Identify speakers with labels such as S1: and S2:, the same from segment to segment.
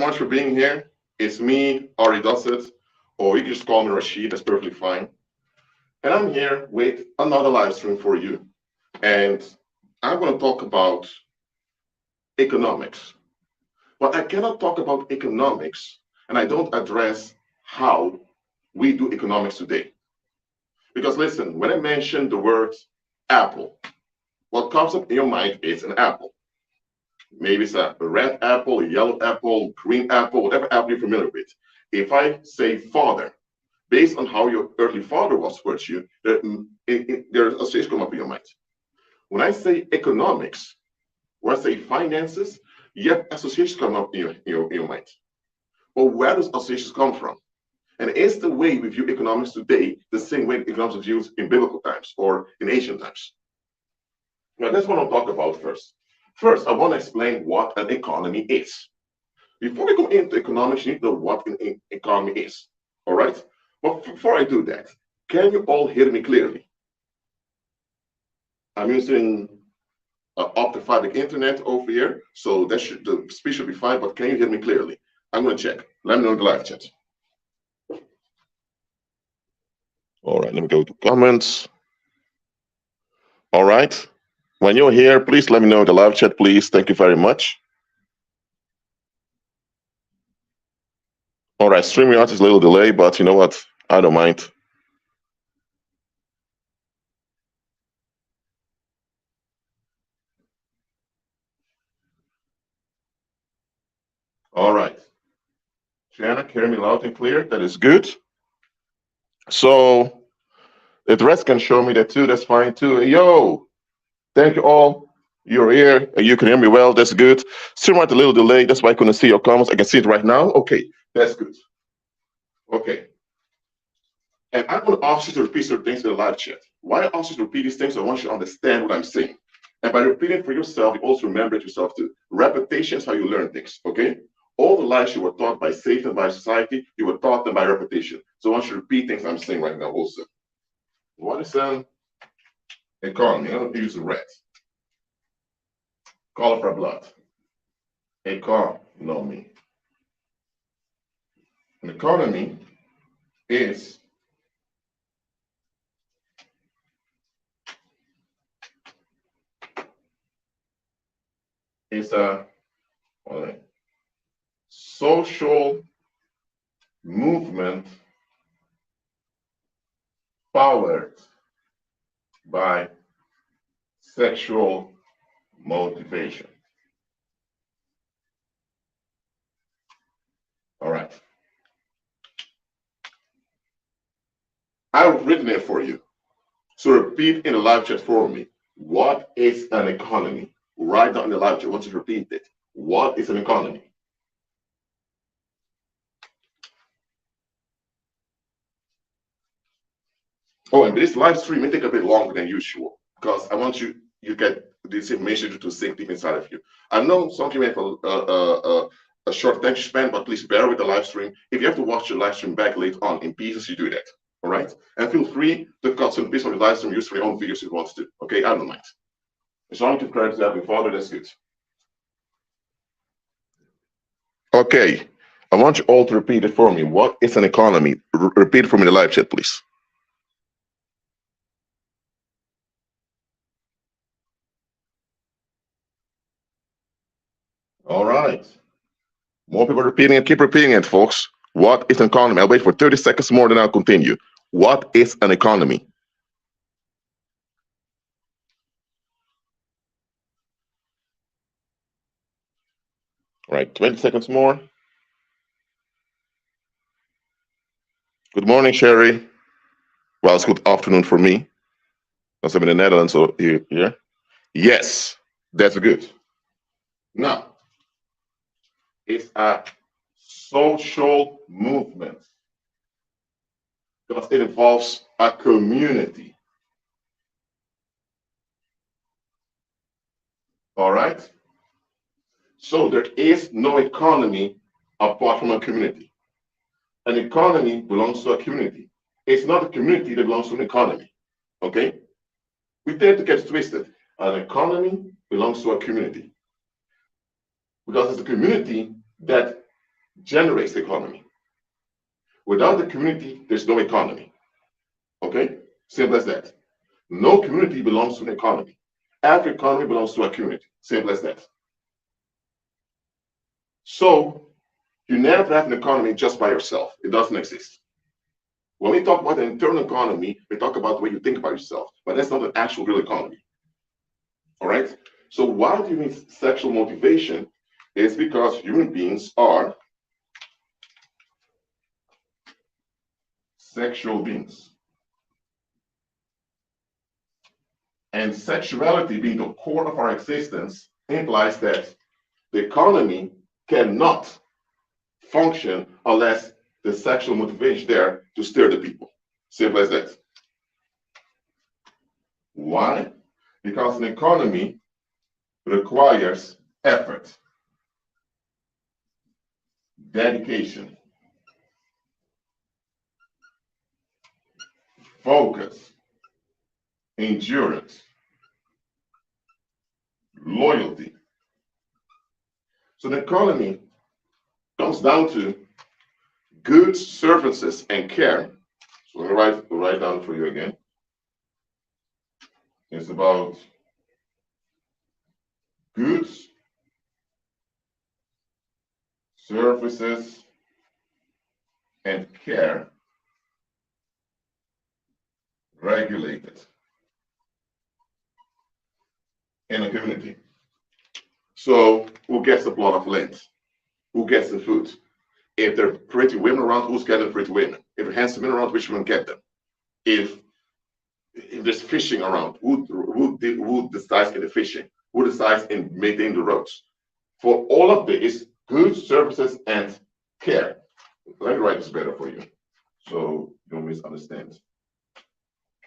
S1: much for being here. It's me, Ari Dossett, or you can just call me Rashid, that's perfectly fine. And I'm here with another live stream for you. And I'm going to talk about economics. But I cannot talk about economics and I don't address how we do economics today. Because listen, when I mention the word apple, what comes up in your mind is an apple. Maybe it's a red apple, a yellow apple, green apple, whatever apple you're familiar with. If I say father, based on how your earthly father was towards you, there's associations come up in your mind. When I say economics, or I say finances, yet associations come up in your mind. But where does associations come from? And is the way we view economics today the same way economics was used in biblical times or in ancient times? Now, that's what I'll talk about first. First, I want to explain what an economy is. Before we go into economics, you need to know what an economy is. All right? But before I do that, can you all hear me clearly? I'm using optic fiber internet over here, so the speed should be fine, but can you hear me clearly? I'm going to check. Let me know in the live chat. All right, let me go to comments. All right. When you're here, please let me know in the live chat, please. Thank you very much. All right, StreamYard is a little delay, but you know what? I don't mind. All right. Janet, hear me loud and clear. That is good. So if the rest can show me that too, that's fine too. Yo, thank you all. You're here and you can hear me well. That's good. StreamYard a little delay. That's why I couldn't see your comments. I can see it right now. Okay, that's good. Okay. And I'm going to ask you to repeat certain things in the live chat. Why I ask you to repeat these things? I want you to understand what I'm saying. And by repeating for yourself, you also remember it yourself too. Repetition is how you learn things, okay? All the lies you were taught by Satan, by society, you were taught them by repetition. So I want you to repeat things I'm saying right now also. What is an economy? I'm going to use red. Color for blood. Economy. An economy is a social movement powered by sexual motivation. All right. I've written it for you. So repeat in the live chat for me. What is an economy? Write down in the live chat. I want you to repeat it. What is an economy? Oh, and this live stream may take a bit longer than usual because I want you get this information to sink deep inside of you. I know some of you may have a short attention span, but please bear with the live stream. If you have to watch the live stream back later on in pieces, you do that. All right? And feel free to cut some piece of the live stream, use for your own videos if you want to. Okay, I don't mind. As long as you credit to Heavenly Father, that's good. Okay, I want you all to repeat it for me. What is an economy? Repeat it for me in the live chat, please. All right. More people repeating it. Keep repeating it, folks. What is an economy? I'll wait for 30 seconds more, then I'll continue. What is an economy? All right, 20 seconds more. Good morning, Sherry. Well, it's good afternoon for me. I'm in the Netherlands, so yeah. Yes, that's good. Now, it's a social movement because it involves a community. All right? So there is no economy apart from a community. An economy belongs to a community. It's not a community that belongs to an economy. Okay? We tend to get twisted. An economy belongs to a community. Because it's a community that generates the economy. Without the community, there's no economy. Okay? Simple as that. No community belongs to an economy. Every economy belongs to a community. Simple as that. So you never have an economy just by yourself. It doesn't exist. When we talk about an internal economy, we talk about the way you think about yourself, but that's not an actual real economy. All right? So why do you need sexual motivation? It's because human beings are sexual beings. And sexuality being the core of our existence implies that the economy cannot function unless the sexual motivation there to stir the people. Simple as that. Why? Because an economy requires effort, dedication, focus, endurance, loyalty. So the economy comes down to goods, services, and care. So I'm going to write down for you again. It's about goods, services, and care regulated in a community. So who gets a plot of land? Who gets the food? If there are pretty women around, who's getting pretty women? If there are handsome men around, which women get them? If there's fishing around, who decides in the fishing? Who decides in maintaining the roads? For all of this, goods, services, and care. Let me write this better for you, so you don't misunderstand.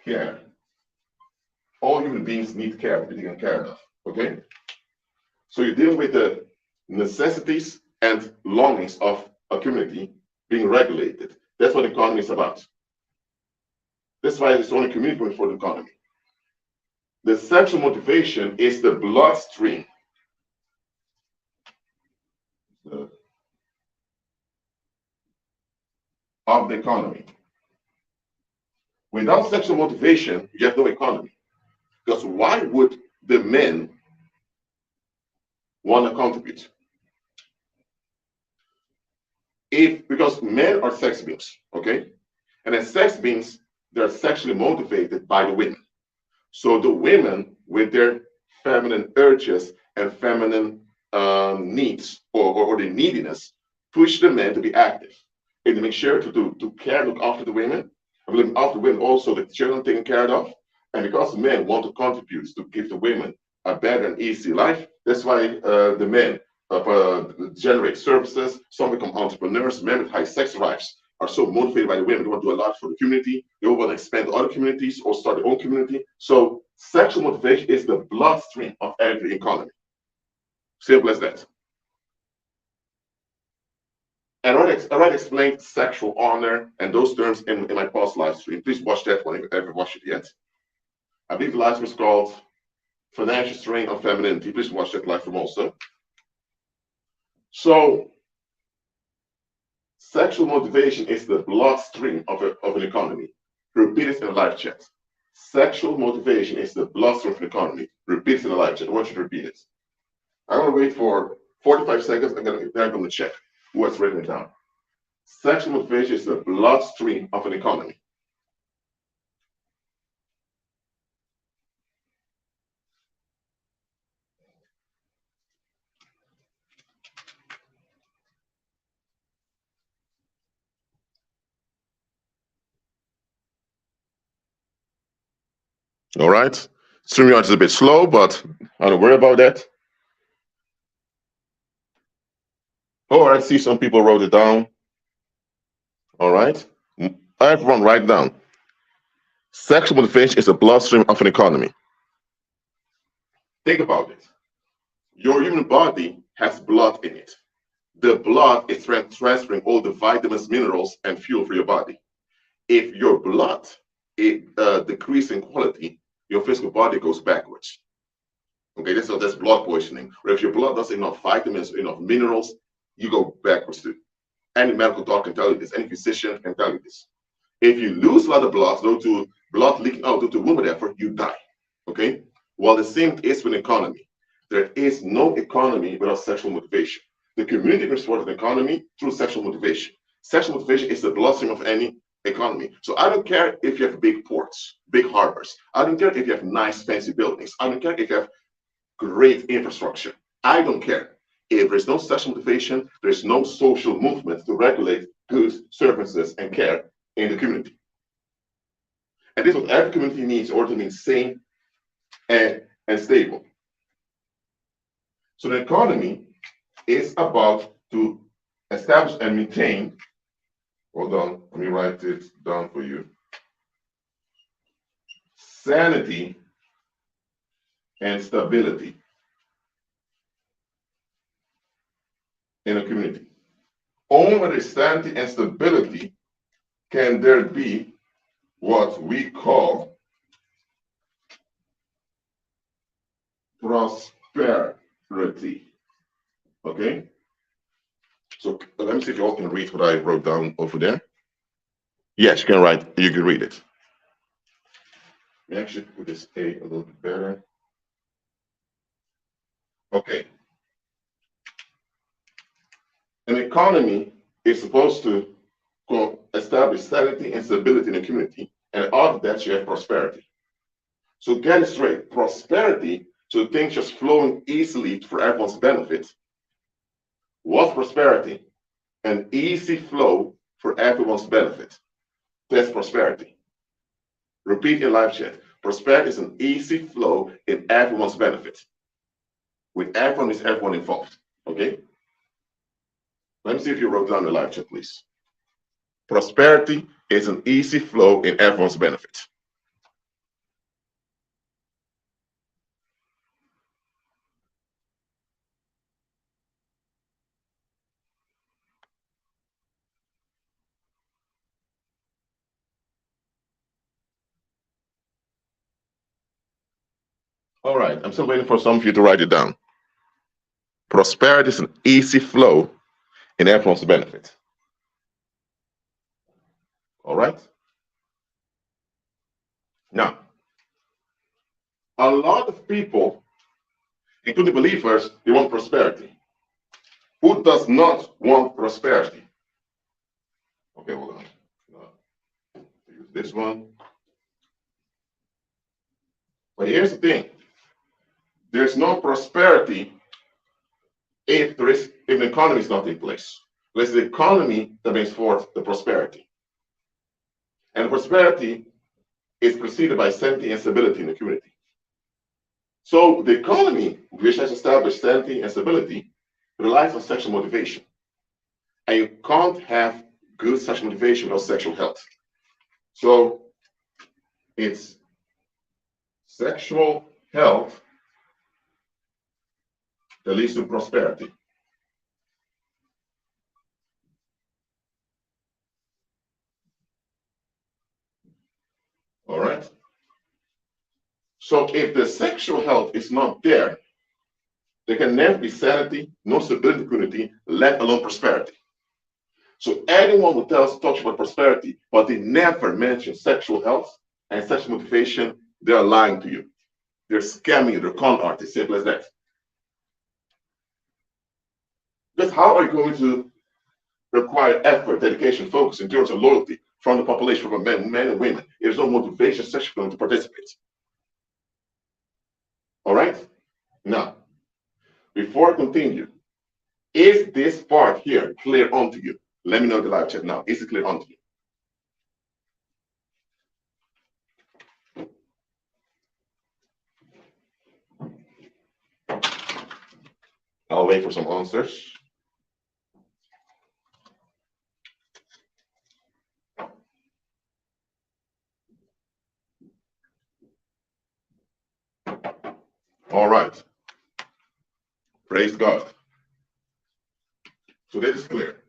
S1: Care. All human beings need care to be taken care of. Okay? So you're dealing with the necessities and longings of a community being regulated. That's what the economy is about. That's why it's only community for the economy. The sexual motivation is the bloodstream of the economy. Without sexual motivation, you have no economy. Because why would the men want to contribute? Because men are sex beings, okay? And as sex beings, they're sexually motivated by the women. So the women, with their feminine urges and feminine needs or the neediness, push the men to be active and to make sure to care, look after the women, and look after the women also the children taken care of. And because men want to contribute to give the women a better and easy life, that's why the men generate services. Some become entrepreneurs. Men with high sex drives are so motivated by the women. They want to do a lot for the community. They want to expand to other communities or start their own community. So sexual motivation is the bloodstream of every economy. Simple as that. And I already explained sexual honor and those terms in my past live stream. Please watch that one if you haven't watched it yet. I believe the live stream is called Financial Strain on Femininity. Please watch that live stream also. So sexual motivation is the bloodstream of an economy. Repeat it in a live chat. Sexual motivation is the bloodstream of an economy. Repeat it in a live chat. I want you to repeat it. I'm going to wait for 45 seconds. Then I'm going to check who has written it down. Sexual motivation is the bloodstream of an economy. All right. StreamYard is a bit slow, but I don't worry about that. Oh, I see some people wrote it down. All right. Everyone write down. Sexual motivation is the bloodstream of an economy. Think about it. Your human body has blood in it. The blood is transferring all the vitamins, minerals, and fuel for your body. If your blood decreases in quality, your physical body goes backwards. Okay, that's blood poisoning. Or if your blood doesn't have enough vitamins, enough minerals, you go backwards too. Any medical doctor can tell you this. Any physician can tell you this. If you lose a lot of blood due to blood leaking out due to wound effort, you die. Okay? Well, the same is with economy. There is no economy without sexual motivation. The community can support an economy through sexual motivation. Sexual motivation is the bloodstream of any economy. So I don't care if you have big ports, big harbors. I don't care if you have nice, fancy buildings. I don't care if you have great infrastructure. I don't care. If there's no sexual motivation, there's no social movement to regulate goods, services, and care in the community. And this is what every community needs in order to be sane and stable. So the economy is about to establish and maintain, hold on, let me write it down for you, sanity and stability in a community. Only with sanity and stability can there be what we call prosperity. Okay? So let me see if you all can read what I wrote down over there. Yes, you can write, you can read it. Let me actually put this A a little bit better. Okay. An economy is supposed to establish sanity and stability in the community, and out of that you have prosperity. So get it straight, prosperity, so things just flowing easily for everyone's benefit. What's prosperity? An easy flow for everyone's benefit. That's prosperity. Repeat in live chat. Prosperity is an easy flow in everyone's benefit. With everyone is everyone involved. Okay? Let me see if you wrote down the live chat, please. Prosperity is an easy flow in everyone's benefit. All right, I'm still waiting for some of you to write it down. Prosperity is an easy flow in everyone's benefit. All right? Now, a lot of people, including believers, they want prosperity. Who does not want prosperity? Okay, hold on. Use this one. But here's the thing. There's no prosperity if the economy is not in place. It's the economy that brings forth the prosperity. And prosperity is preceded by sanity and stability in the community. So the economy, which has established sanity and stability, relies on sexual motivation. And you can't have good sexual motivation without sexual health. So it's sexual health that leads to prosperity. All right? So if the sexual health is not there can never be sanity, no stability in the community, let alone prosperity. So anyone who talks about prosperity, but they never mention sexual health and sexual motivation, they're lying to you. They're scamming you, they're con artists, simple as that. Because how are you going to require effort, dedication, focus, endurance, and loyalty from the population, from men and women? There's no motivation sexually to participate. All right? Now, before I continue, is this part here clear onto you? Let me know in the live chat now. Is it clear onto you? I'll wait for some answers. All right. Praise God. So this is clear.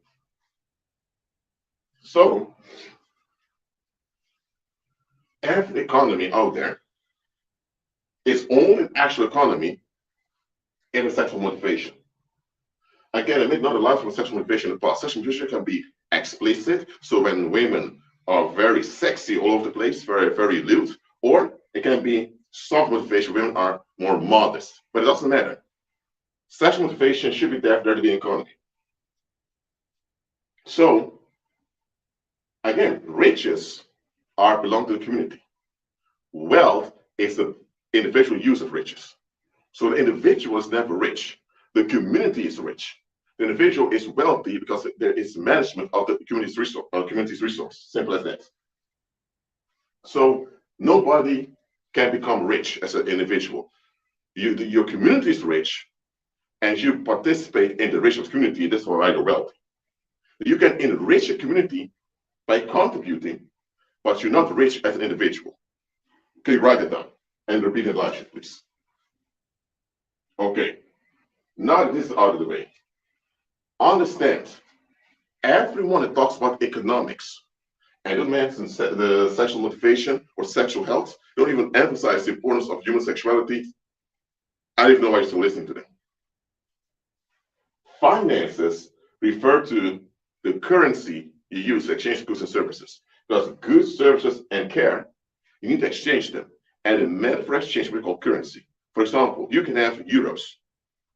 S1: So every economy out there is only an actual economy in a sexual motivation. Again, I made another life from sexual motivation in the past. Sexual motivation can be explicit, so when women are very sexy all over the place, very, very lewd, or it can be soft motivation, women are more modest, but it doesn't matter. Sexual motivation should be there for there to be an economy. So, again, riches belong to the community. Wealth is the individual use of riches. So the individual is never rich. The community is rich. The individual is wealthy because there is management of the community's resource. Simple as that. So nobody can become rich as an individual. Your community is rich, and you participate in the richest community. That's why you're wealthy. You can enrich a community by contributing, but you're not rich as an individual. Okay, write it down and repeat it aloud, please. Okay, now that this is out of the way, understand, everyone that talks about economics and don't mention the sexual motivation or sexual health, don't even emphasize the importance of human sexuality, I don't even know why you're still listening to them. Finances refer to the currency you use to exchange goods and services. Because goods, services, and care, you need to exchange them. And the method for exchange we call currency. For example, you can have euros.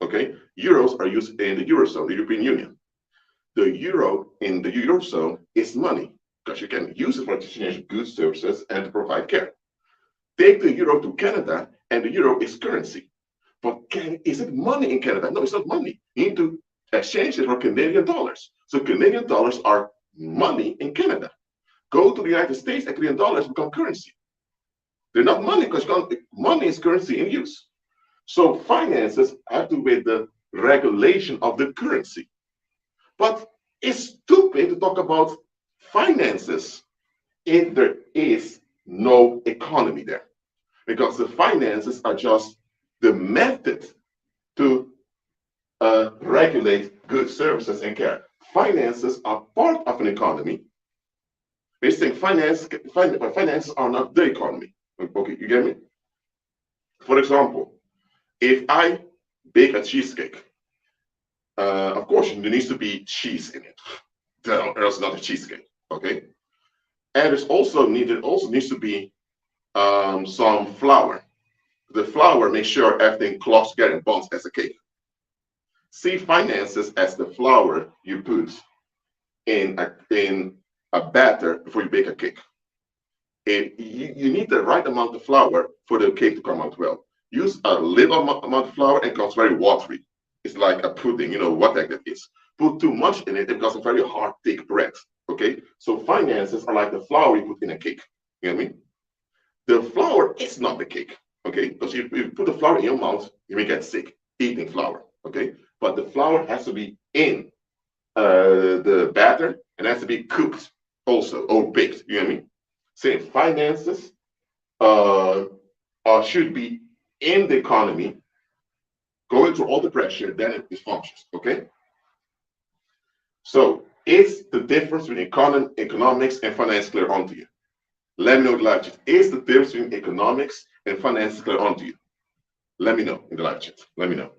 S1: Okay, euros are used in the Eurozone, the European Union. The euro in the Eurozone is money because you can use it for exchange goods, services, and to provide care. Take the euro to Canada, and the euro is currency. But is it money in Canada? No, it's not money. You need to exchange it for Canadian dollars. So Canadian dollars are money in Canada. Go to the United States, and Canadian dollars become currency. They're not money because money is currency in use. So finances have to do with the regulation of the currency. But it's stupid to talk about finances if there is no economy there. Because the finances are just the method to regulate goods, services, and care. Finances are part of an economy. We think finances are not the economy. Okay, you get me? For example, if I bake a cheesecake, of course, there needs to be cheese in it. Or else not a cheesecake, okay? And it also needs to be some flour. The flour makes sure everything clogs together and bonds as a cake. See finances as the flour you put in a batter before you bake a cake. You need the right amount of flour for the cake to come out well. Use a little amount of flour and it becomes very watery. It's like a pudding, you know what that is. Put too much in it, it becomes a very hard, thick bread. Okay? So finances are like the flour you put in a cake. You know what I mean? The flour is not the cake. Okay? Because if you put the flour in your mouth, you may get sick eating flour. Okay? But the flour has to be in the batter and has to be cooked also or baked. You know what I mean? Same finances should be in the economy, going through all the pressure, then it functions. Okay? So, is the difference between economics and finance clear onto you? Let me know in the live chat. Is the difference between economics and finance clear onto you? Let me know in the live chat. Let me know.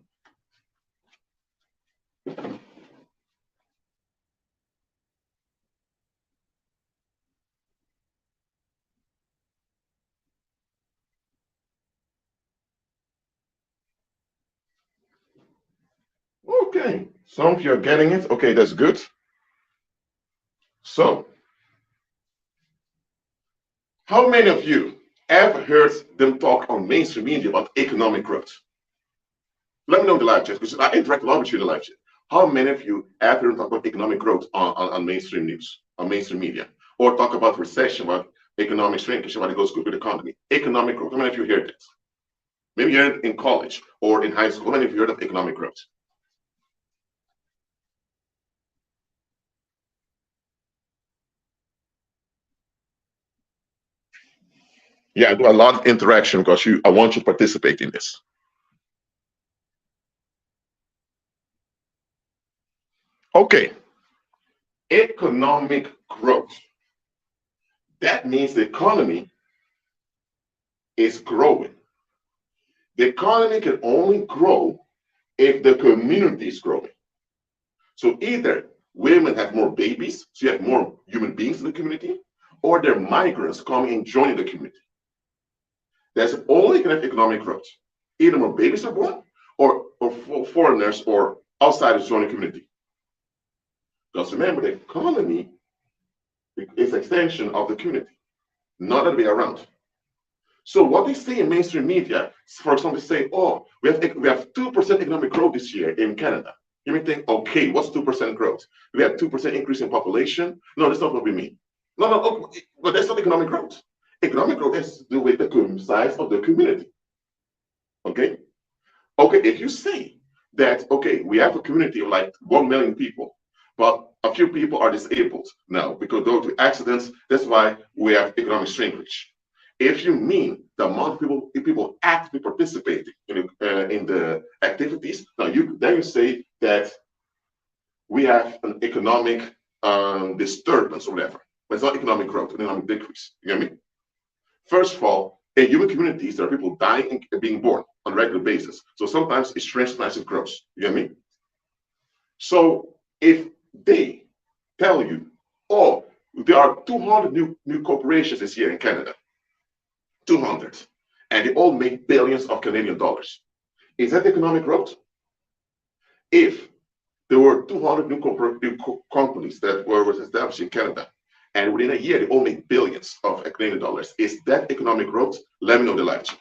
S1: Okay, some of you are getting it. Okay, that's good. So, how many of you ever heard them talk on mainstream media about economic growth? Let me know in the live chat, because I interact a lot with you in the live chat. How many of you ever heard them talk about economic growth on mainstream news, on mainstream media? Or talk about recession, about economic shrinkage, about it goes good with the economy? Economic growth, how many of you heard that? Maybe you heard it in college or in high school. How many of you heard of economic growth? Yeah, I do a lot of interaction because I want you to participate in this. Okay, economic growth. That means the economy is growing. The economy can only grow if the community is growing. So either women have more babies, so you have more human beings in the community, or they're migrants coming and joining the community. There's only going to have economic growth. Either more babies are born, or foreigners or outsiders join the community. Because remember, the economy is an extension of the community, not the other way around. So what they say in mainstream media, for example, they say, oh, we have 2% economic growth this year in Canada. You may think, okay, what's 2% growth? We have 2% increase in population. No, that's not what we mean. No, but that's not economic growth. Economic growth has to do with the size of the community. Okay? Okay, if you say that, okay, we have a community of like 1 million people, but a few people are disabled now because due to accidents, that's why we have economic shrinkage. If you mean the amount of people actively participating in the activities, now then you say that we have an economic disturbance or whatever. But it's not economic growth, economic decrease. You get me? First of all, in human communities, there are people dying and being born on a regular basis. So sometimes it shrinks, sometimes it grows. You get me? So if they tell you, oh, there are 200 new corporations this year in Canada, 200, and they all make billions of Canadian dollars. Is that economic growth? If there were 200 new companies that were established in Canada, and within a year they all make billions of Canadian dollars, is that economic growth? Let me know the live chat.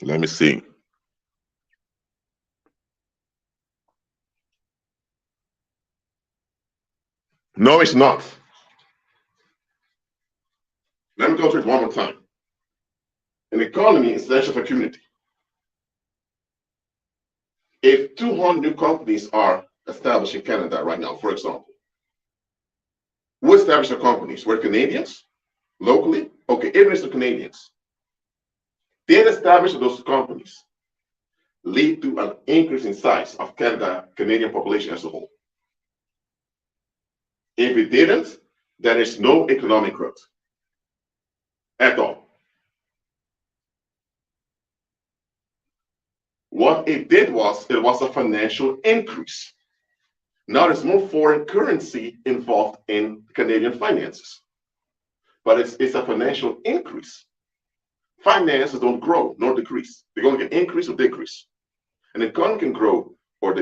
S1: Let me see. No, it's not. Let me go through it one more time. An economy is essential for community. If 200 new companies are established in Canada right now, for example, who established the companies? Were Canadians locally? Okay, even it's the Canadians. The establishment of those companies lead to an increase in size of Canadian population as a whole. If it didn't, there is no economic growth at all. What it did was, it was a financial increase. Now there's more foreign currency involved in Canadian finances, but it's a financial increase. Finances don't grow nor decrease. They're going to get increase or decrease. An economy can grow or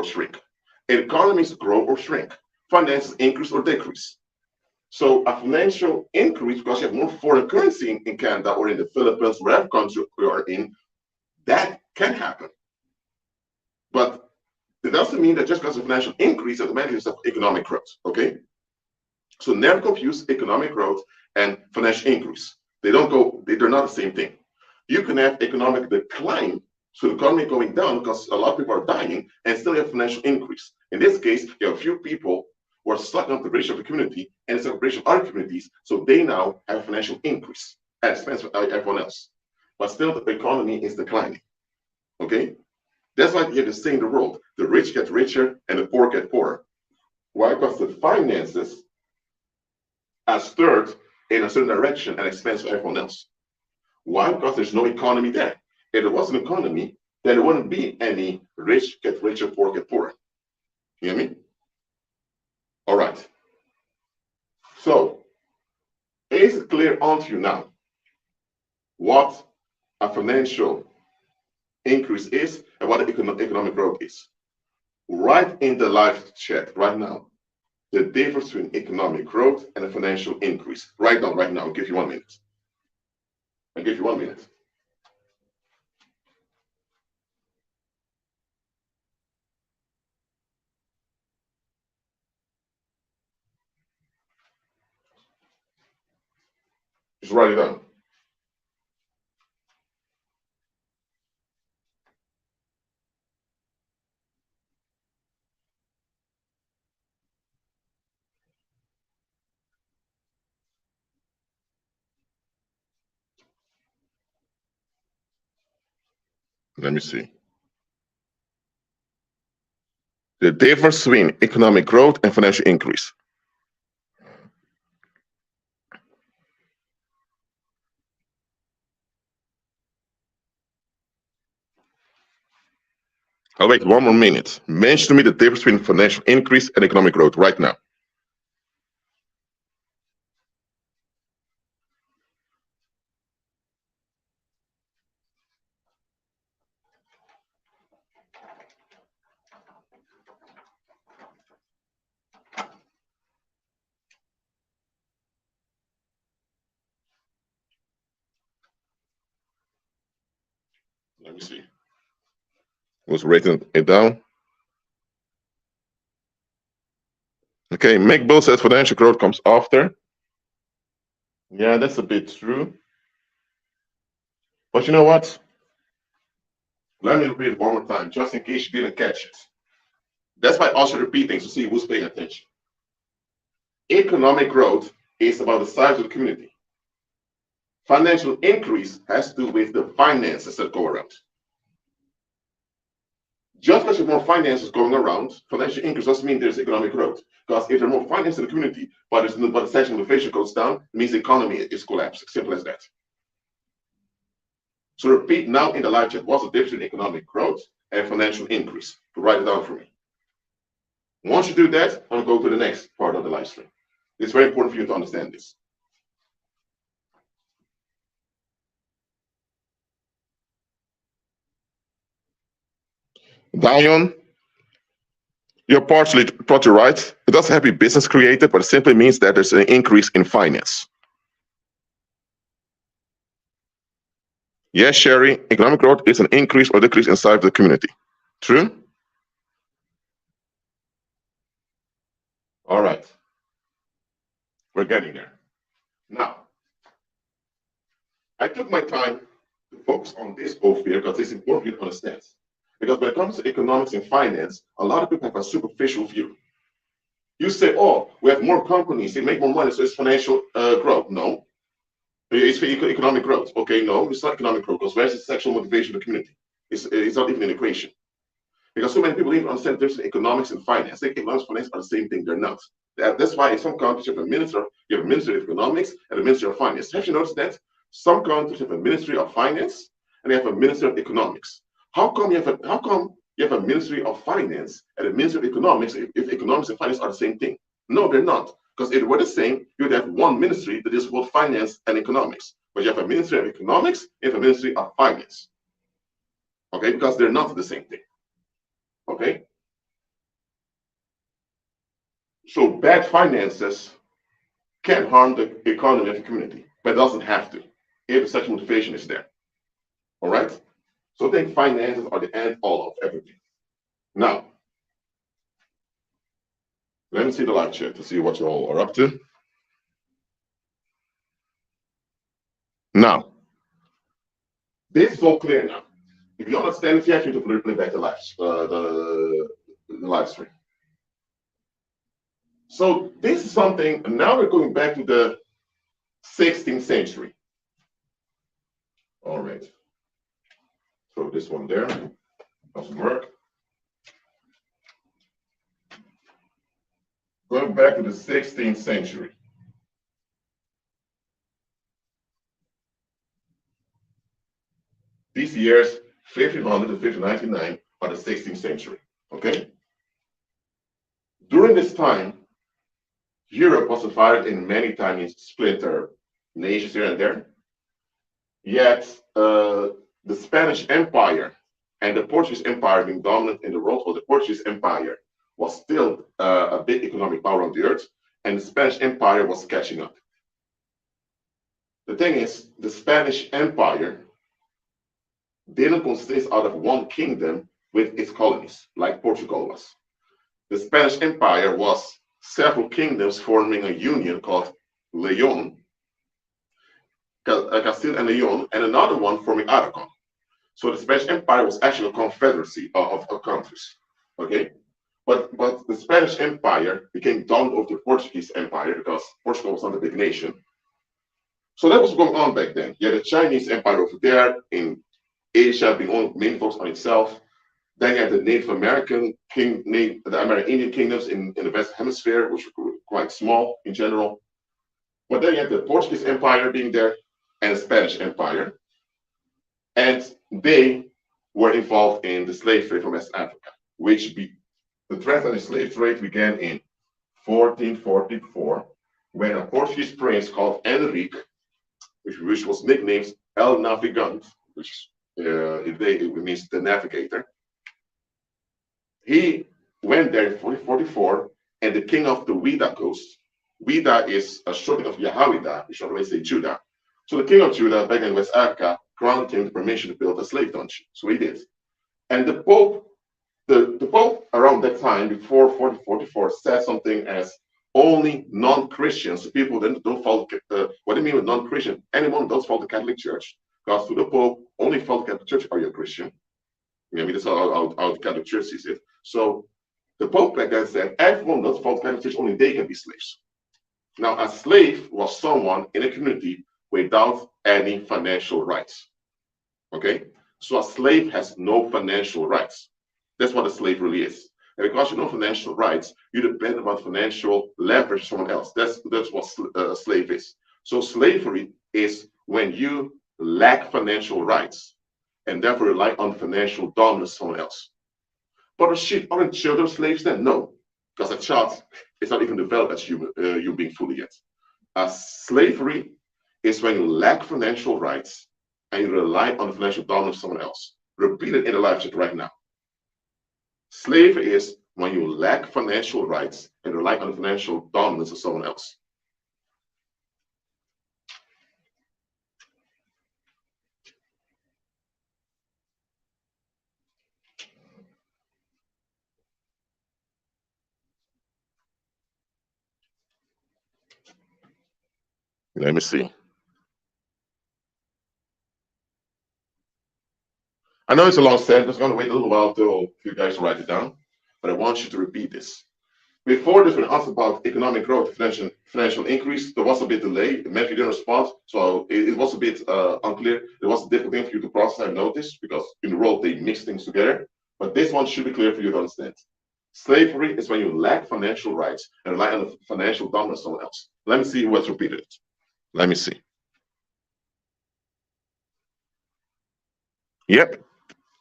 S1: shrink. Economies grow or shrink. Finances increase or decrease. So a financial increase, because you have more foreign currency in Canada or in the Philippines, wherever country you are in, that can happen. But it doesn't mean that just because of financial increase, automatically it's economic growth. Okay? So never confuse economic growth and financial increase. They're not the same thing. You can have economic decline, so the economy going down because a lot of people are dying, and still have financial increase. In this case, you have a few people who are sucking up the rich of the community and it's a rich of other communities, so they now have a financial increase at expense of everyone else. But still, the economy is declining. Okay? That's why you have the saying in the world: the rich get richer and the poor get poorer. Why? Because the finances are stirred in a certain direction at expense of everyone else. Why? Because there's no economy there. If there was an economy, then there wouldn't be any rich get richer, poor get poorer. You hear me? All right. So, is it clear onto you now what a financial increase is and what economic growth is? Write in the live chat right now the difference between economic growth and a financial increase. Write down right now. I'll give you 1 minute. I'll give you 1 minute. Just write it down. Let me see. The difference between economic growth and financial increase. I'll wait 1 more minute. Mention to me the difference between financial increase and economic growth right now. Let me see. Was writing it down. Okay, Bill says financial growth comes after. Yeah, that's a bit true. But you know what? Let me repeat it 1 more time, just in case you didn't catch it. That's why I also repeat things to see who's paying attention. Economic growth is about the size of the community. Financial increase has to do with the finances that go around. Just because there's more finances going around, financial increase doesn't mean there's economic growth. Because if there's more finance in the community, but the sexual motivation goes down, it means the economy is collapsed. Simple as that. So repeat now in the live chat, what's the difference in economic growth and financial increase? Write it down for me. Once you do that, I'll go to the next part of the live stream. It's very important for you to understand this. Dion, you're partly right. It doesn't have to be business created, but it simply means that there's an increase in finance. Yes, Sherry, economic growth is an increase or decrease inside the community. True? All right. We're getting there. Now, I took my time to focus on this over here because it's important for you to understand. Because when it comes to economics and finance, a lot of people have a superficial view. You say, oh, we have more companies, they make more money, so it's financial growth. No. It's economic growth. Okay, no, it's not economic growth because where's the sexual motivation of the community? It's not even an equation. Because so many people even understand the difference between economics and finance. They think economics and finance are the same thing. They're not. That's why in some countries you have a ministry of economics and a ministry of finance. Have you noticed that? Some countries have a ministry of finance and they have a ministry of economics. How come you have a ministry of finance and a ministry of economics if economics and finance are the same thing? No, they're not. Because if it were the same, you would have one ministry that is both finance and economics. But you have a ministry of economics, you have a ministry of finance. Okay, because they're not the same thing. Okay? So bad finances can harm the economy of the community, but it doesn't have to, if such motivation is there. All right? So I think finances are the end all of everything. Now, let me see the live chat to see what you all are up to. Now, this is all clear now. If you understand it, you have to play back the live stream. So this is something, now we're going back to the 16th century. All right. Throw this one there. Doesn't work. Going back to the 16th century. These years, 1500 to 1599, are the 16th century. Okay? During this time, Europe was divided in many tiny splinter nations here and there. Yet, the Spanish Empire and the Portuguese Empire being dominant in the world, or the Portuguese Empire was still a big economic power on the earth, and the Spanish Empire was catching up. The thing is, the Spanish Empire didn't consist out of one kingdom with its colonies, like Portugal was. The Spanish Empire was several kingdoms forming a union called Leon, Castile and Leon, and another one forming Aragon. So the Spanish Empire was actually a confederacy of countries. Okay, but the Spanish Empire became dominant over the Portuguese Empire because Portugal was not a big nation. So that was going on back then. You had the Chinese Empire over there in Asia being mainly focused on itself. Then you had the Native American the American Indian kingdoms in the Western Hemisphere, which were quite small in general. But then you had the Portuguese Empire being there and the Spanish Empire. And they were involved in the slave trade from West Africa, which the transatlantic slave trade began in 1444, when a Portuguese prince called Henrique, which was nicknamed El Navegante, which it means the navigator. He went there in 1444, and the king of the Ouida coast, Ouida is a shortening of Yahweh, which always say Judah. So the king of Judah back in West Africa granted him the permission to build a slave dungeon. So he did. And the Pope, the Pope around that time, before 1444, said something as only non-Christians, people that don't follow, what do you mean with non-Christian? Anyone who doesn't follow the Catholic Church, because to the Pope, only follow the Catholic Church are you a Christian. I mean, that's how the Catholic Church sees it. So the Pope back then said, everyone doesn't follow the Catholic Church, only they can be slaves. Now, a slave was someone in a community without any financial rights. Okay? So a slave has no financial rights. That's what a slave really is. And because you have no financial rights, you depend on financial leverage of someone else. That's what a slave is. So slavery is when you lack financial rights and therefore rely on financial dominance of someone else. But aren't children slaves then? No, because a child is not even developed as human being fully yet. Slavery is when you lack financial rights and you rely on the financial dominance of someone else. Repeat it in the life chat right now. Slavery is when you lack financial rights and rely on the financial dominance of someone else. Let me see. I know it's a long sentence. I'm going to wait a little while till you guys write it down, but I want you to repeat this. Before this, when asked about economic growth, financial increase, there was a bit delay. It meant you didn't respond, so it was a bit unclear. It was a difficult thing for you to process, I've noticed, because in the world they mix things together. But this one should be clear for you to understand. Slavery is when you lack financial rights and rely on the financial dominance of someone else. Let me see what's repeated. Let me see. Yep.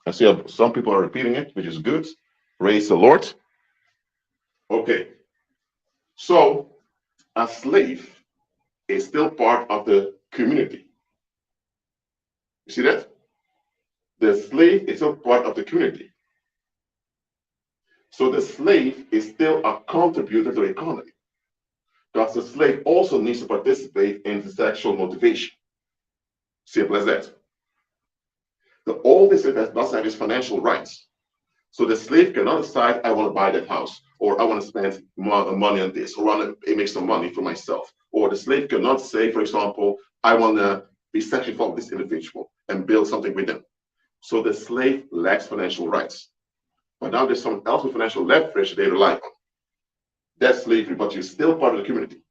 S1: I see some people are repeating it, which is good. Praise the Lord. Okay. So a slave is still part of the community. You see that? The slave is still part of the community. So the slave is still a contributor to the economy. Because the slave also needs to participate in the sexual motivation. Simple as that. The oldest slave does have his financial rights. So the slave cannot decide, I want to buy that house, or I want to spend money on this, or I want to make some money for myself. Or the slave cannot say, for example, I want to be sexually involved with this individual and build something with them. So the slave lacks financial rights. But now there's someone else with financial leverage they rely on. That's slavery, but you're still part of the community.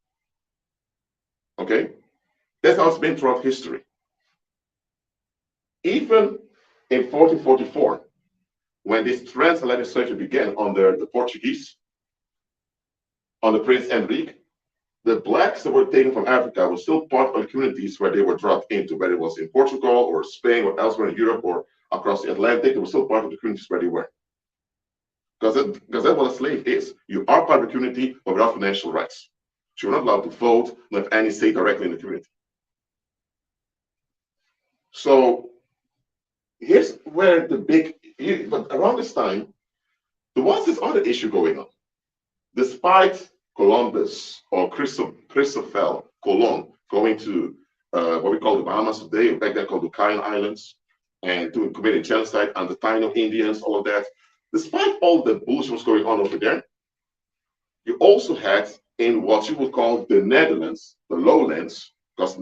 S1: Okay? That's how it's been throughout history. Even in 1444, when this transatlantic slave trade began under the Portuguese, under Prince Henrique, the blacks that were taken from Africa were still part of the communities where they were dropped into, whether it was in Portugal or Spain or elsewhere in Europe or across the Atlantic, they were still part of the communities where they were. Because that's what a slave is. You are part of the community, but without financial rights. So you're not allowed to vote, not have any say directly in the community. So here's where but around this time, there was this other issue going on. Despite Columbus or Christopher Colon going to what we call the Bahamas today, back then called the Cayman Islands, and committing genocide on the Taino Indians, all of that. Despite all the bullshit was going on over there, you also had in what you would call the Netherlands, the lowlands, because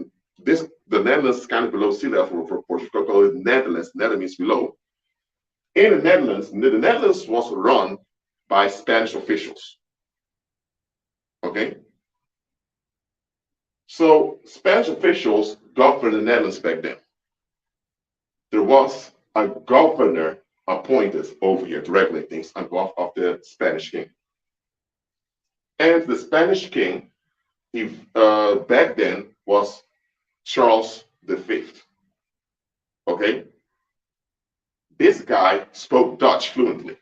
S1: the Netherlands is kind of below sea level for Portugal, call it Netherlands. Netherlands means below. In the Netherlands was run by Spanish officials. Okay? So Spanish officials governed the Netherlands back then. There was a governor appointed over here to regulate things on behalf of the Spanish king. And the Spanish king, back then, was Charles V. Okay? This guy spoke Dutch fluently.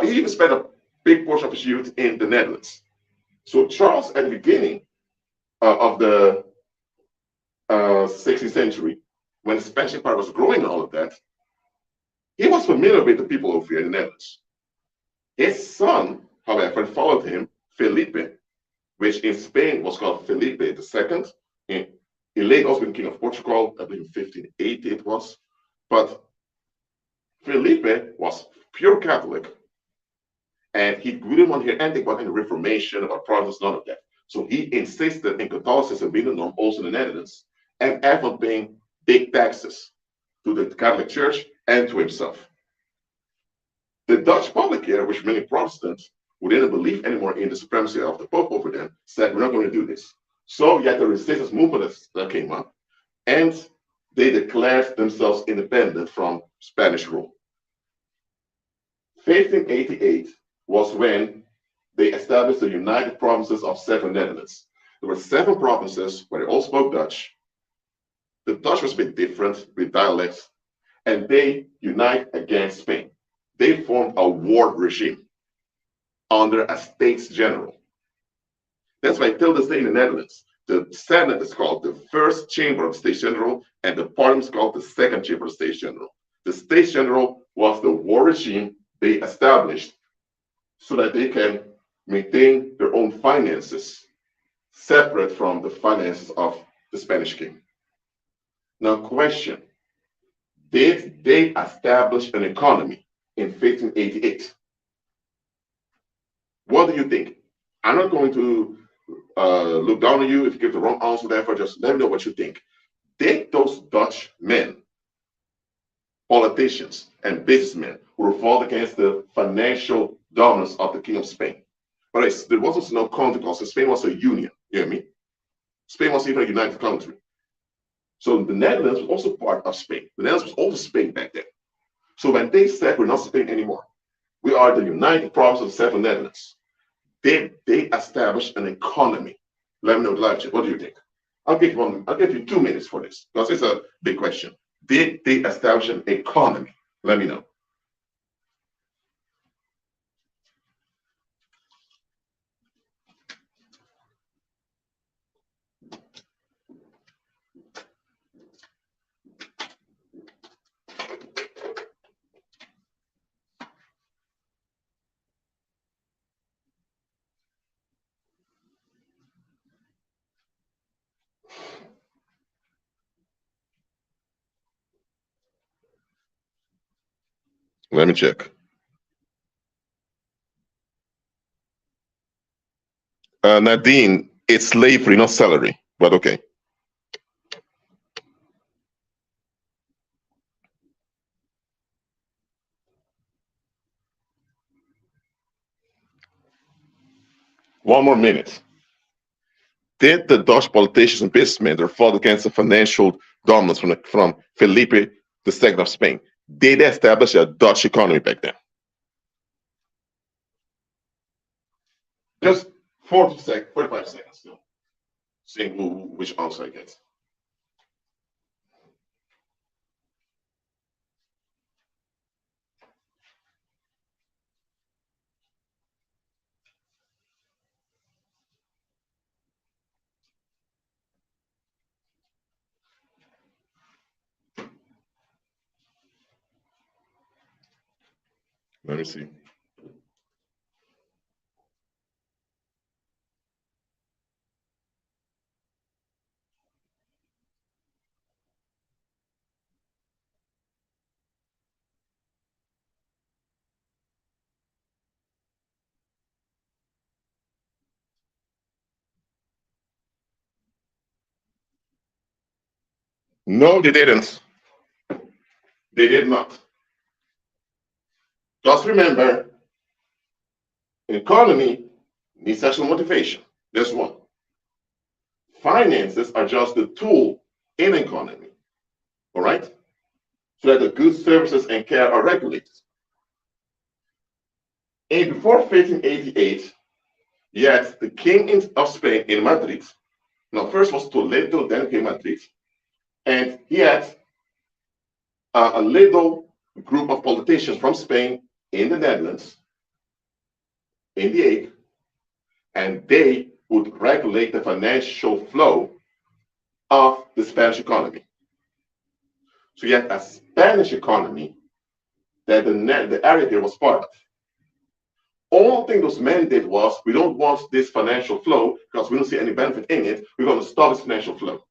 S1: He even spent a big portion of his youth in the Netherlands. So Charles, at the beginning of the 16th century, when the Spanish Empire was growing and all of that, he was familiar with the people over here in the Netherlands. His son, however, followed him, Felipe, which in Spain was called Felipe II. He later also became king of Portugal, I believe in 1580 it was. But Felipe was pure Catholic, and he didn't want to hear anything about any Reformation, about Protestants, none of that. So he insisted in Catholicism being the norm also in the Netherlands, and everyone paying big taxes to the Catholic Church and to himself. The Dutch public here, which many Protestants who didn't believe anymore in the supremacy of the Pope over them, said, we're not going to do this. So you had the resistance movement that came up, and they declared themselves independent from Spanish rule. 1588 was when they established the United Provinces of Seven Netherlands. There were 7 provinces where they all spoke Dutch. The Dutch was a bit different with dialects, and they unite against Spain. They formed a war regime under a States General. That's why till this day in the Netherlands, the Senate is called the first chamber of the States General, and the Parliament is called the second chamber of the States General. The States General was the war regime they established so that they can maintain their own finances separate from the finances of the Spanish king. Now, question: did they establish an economy in 1588? What do you think? I'm not going to look down on you if you give the wrong answer, therefore just let me know what you think. Did those Dutch men, politicians and businessmen, who revolted against the financial dominance of the King of Spain? But there was also no country because Spain was a union, you hear me? Spain was even a united country. So the Netherlands was also part of Spain. The Netherlands was also Spain back then. So when they said we're not Spain anymore, we are the United Provinces of Seven Netherlands, did they establish an economy? Let me know in the live chat. What do you think? I'll give you 2 minutes for this because it's a big question. Did they establish an economy? Let me know. Let me check. Nadine, it's slavery, not salary, but okay. One more minute. Did the Dutch politicians and businessmen that fought against the financial dominance from Felipe II of Spain, did they establish a Dutch economy back then? Just 45 seconds still, seeing which answer I get. Let me see. No, they didn't. They did not. Just remember, an economy needs sexual motivation. There's one. Finances are just the tool in economy. All right? so that the goods, services, and care are regulated. And before 1588, yet the king of Spain in Madrid, now first was Toledo, then came Madrid, and he had a little group of politicians from Spain in the Netherlands, in the Hague, and they would regulate the financial flow of the Spanish economy. So you had a Spanish economy that the area here was part of. Only thing those men did was, we don't want this financial flow because we don't see any benefit in it. We're going to stop this financial flow.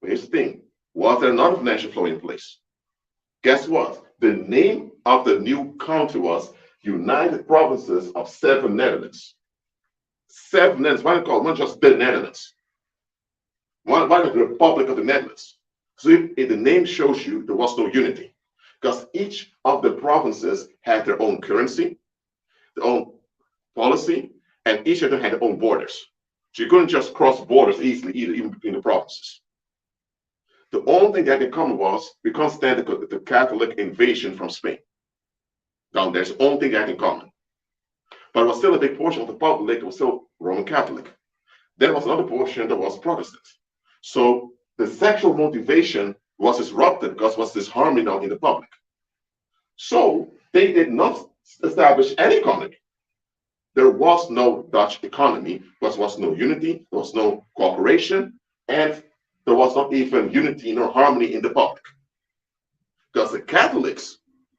S1: But here's the thing. Was there not a financial flow in place? Guess what? The name of the new country was United Provinces of Seven Netherlands. Seven Netherlands. Why not just the Netherlands? Why not the Republic of the Netherlands? So if the name shows you there was no unity, because each of the provinces had their own currency, their own policy, and each of them had their own borders. So you couldn't just cross borders easily, even between the provinces. The only thing that in common was we can't stand the Catholic invasion from Spain. Down there's the only thing that in common. But it was still a big portion of the public that was still Roman Catholic. There was another portion that was Protestant. So the sexual motivation was disrupted because there was this harmony now in the public. So they did not establish any economy. There was no Dutch economy because there was no unity, there was no cooperation, and there was not even unity nor harmony in the public. Because the Catholics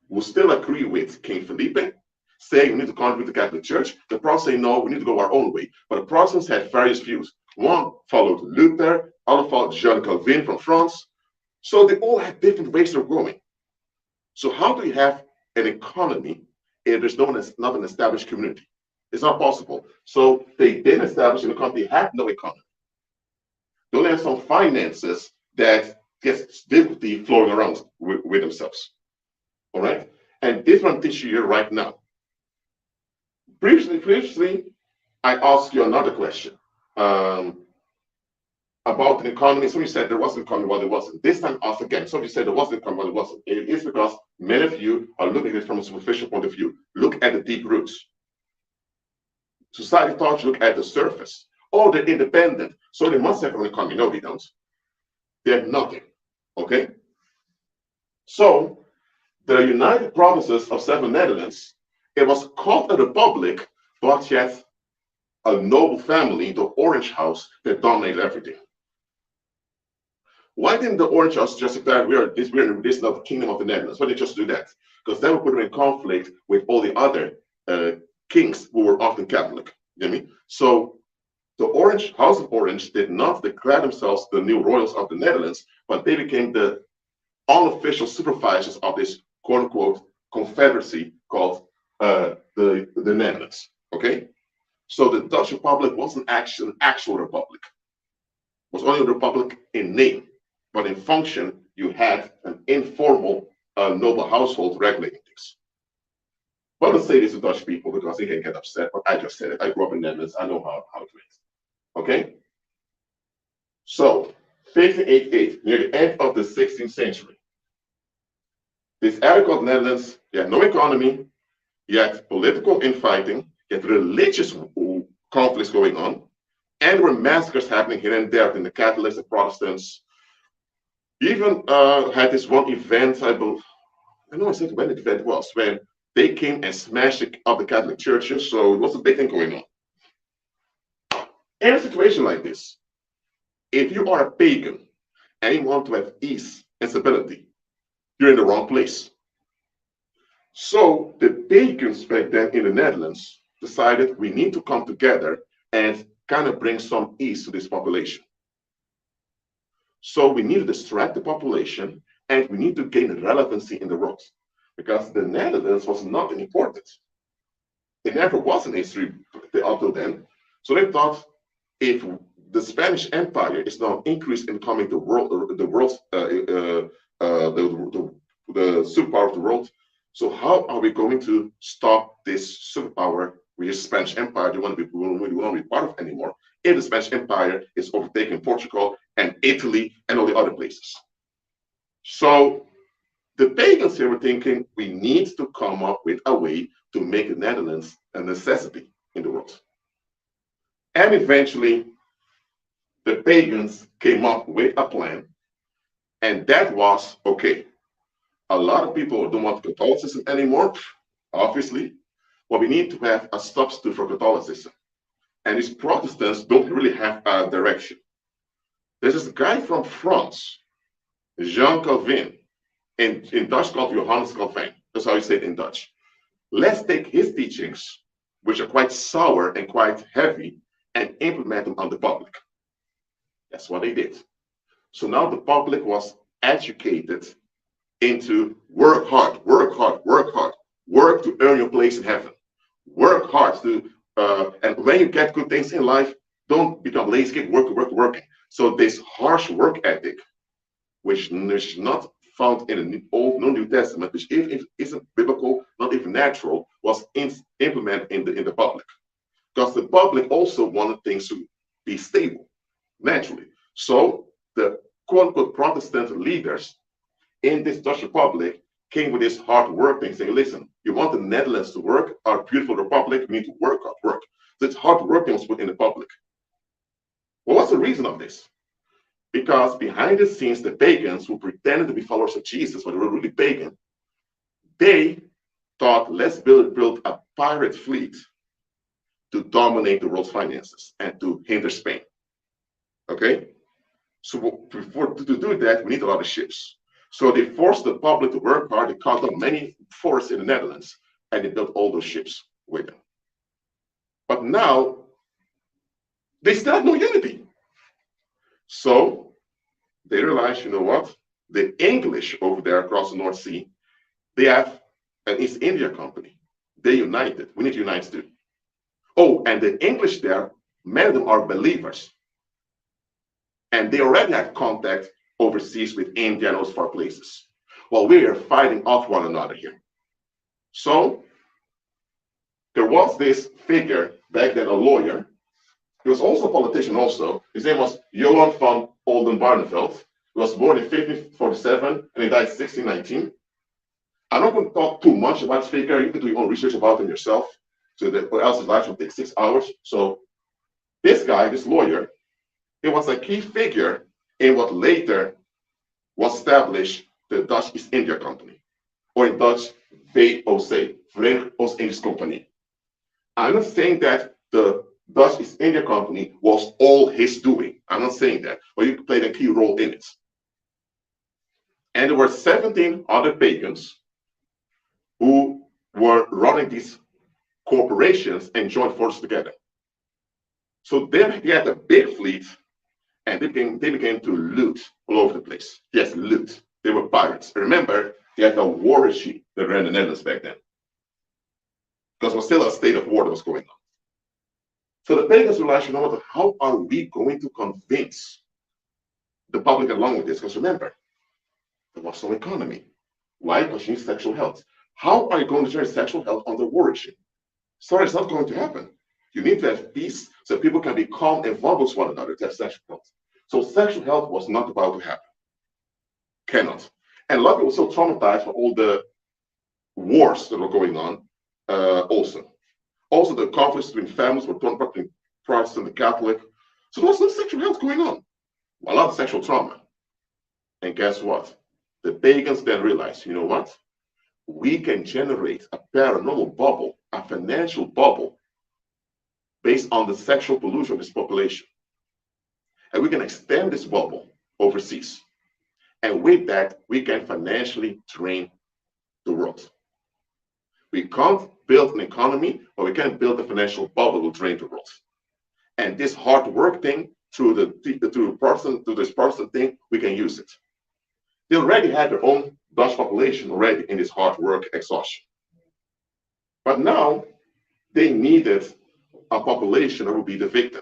S1: will still agree with King Felipe, saying we need to contribute to the Catholic Church. The Protestants say no, we need to go our own way. But the Protestants had various views. One followed Luther, other followed Jean Calvin from France. So they all had different ways of going. So how do you have an economy if there's not an established community? It's not possible. So they didn't establish an economy. They had no economy. They only have some finances that gets difficulty flowing around with themselves. All right? And this one teach you here right now. Previously, I asked you another question about the economy. Somebody said there was an economy, well, there wasn't. This time, asked again. Somebody said there was an economy, well, there wasn't. It is because many of you are looking at it from a superficial point of view. Look at the deep roots. Society thought you look at the surface. Oh, they're independent, so they must have an economy. No, they don't. They have nothing. Okay? So, the United Provinces of Seven Netherlands, it was called a republic, but yet a noble family, the Orange House, that dominated everything. Why didn't the Orange House just declare this is not the kingdom of the Netherlands? Why did they just do that? Because that would put them in conflict with all the other kings who were often Catholic. You know what I mean? So the Orange House of Orange did not declare themselves the new royals of the Netherlands, but they became the unofficial supervisors of this quote-unquote confederacy called the Netherlands. Okay? So the Dutch Republic wasn't actually an actual republic. It was only a republic in name, but in function, you had an informal noble household regulating things. But let's say this to Dutch people because they can get upset, but I just said it. I grew up in the Netherlands. I know how it is. Okay? So, 1588, near the end of the 16th century, this area called Netherlands, you had no economy, you had political infighting, you had religious conflicts going on, and there were massacres happening here and there between the Catholics and Protestants. You even had this one event, I don't know exactly when the event was, when they came and smashed up the Catholic churches, so it was a big thing going on. In a situation like this, if you are a pagan and you want to have ease and stability, you're in the wrong place. So the pagans back then in the Netherlands decided we need to come together and kind of bring some ease to this population. So we need to distract the population and we need to gain relevancy in the world because the Netherlands was nothing important. It never was in history until then. So they thought if the Spanish Empire is now increased in becoming the superpower of the world, so how are we going to stop this superpower, which is Spanish Empire, we don't want to be part of anymore, if the Spanish Empire is overtaking Portugal and Italy and all the other places? So The pagans here were thinking we need to come up with a way to make the Netherlands a necessity in the world. And eventually, the pagans came up with a plan, and that was, okay, a lot of people don't want Catholicism anymore, obviously, but we need to have a substitute for Catholicism. And these Protestants don't really have a direction. There's this guy from France, Jean Calvin, in Dutch called Johannes Calvin. That's how you say it in Dutch. Let's take his teachings, which are quite sour and quite heavy, and implement them on the public. That's what they did. So now the public was educated into work hard, work hard, work hard, work to earn your place in heaven. Work hard to, and when you get good things in life, don't become lazy, keep working. So this harsh work ethic, which is not found in the Old nor New Testament, which isn't biblical, not even natural, was implemented in the public. Because the public also wanted things to be stable, naturally. So the quote-unquote Protestant leaders in this Dutch Republic came with this hard work thing, saying, listen, you want the Netherlands to work, our beautiful republic, we need to work hard, work. This hard working was put in the public. Well, what's the reason of this? Because behind the scenes, the pagans who pretended to be followers of Jesus, but they were really pagan, they thought, let's build a pirate fleet to dominate the world's finances and to hinder Spain. Okay? So to do that, we need a lot of ships. So they forced the public to work hard. They cut up many forests in the Netherlands, and they built all those ships with them. But now, they still have no unity. So they realized, you know what? The English over there across the North Sea, they have an East India Company. They united. We need to unite too. Oh, and the English there, many of them are believers. And they already had contact overseas with India and those far places. Well, we are fighting off one another here. So there was this figure back then, a lawyer. He was also a politician also. His name was Johan van Oldenbarneveld. He was born in 1547 and he died in 1619. I'm not going to talk too much about this figure. You can do your own research about him yourself. So that, or else his life will take 6 hours. So this guy, this lawyer, he was a key figure in what later was established the Dutch East India Company, or in Dutch, VOC, Verenigd Oost-Indisch Compagnie. I'm not saying that the Dutch East India Company was all his doing. I'm not saying that, but he played a key role in it. And there were 17 other pagans who were running these corporations and joint forces together. So then he had a big fleet, and they began to loot all over the place. Yes, loot. They were pirates. Remember, they had a war regime that ran the Netherlands back then, because it was still a state of war that was going on. So the pagans realized, you know what, how are we going to convince the public along with this? Because remember, there was no economy. Why? Because you need sexual health. How are you going to generate sexual health under war regime? Sorry, it's not going to happen. You need to have peace so people can be calm and vulnerable to one another to have sexual health. So sexual health was not about to happen. Cannot. And a lot of people were so traumatized by all the wars that were going on also. Also, the conflicts between families were torn apart between Protestant and Catholic. So there was no sexual health going on. A lot of sexual trauma. And guess what? The pagans then realized, you know what? We can generate a paranormal bubble, a financial bubble, based on the sexual pollution of this population. And we can extend this bubble overseas. And with that, we can financially drain the world. We can't build an economy, but we can build a financial bubble that will drain the world. And this hard work thing, through this Protestant thing, we can use it. They already had their own Dutch population already in this hard work exhaustion. But now they needed a population that would be the victim.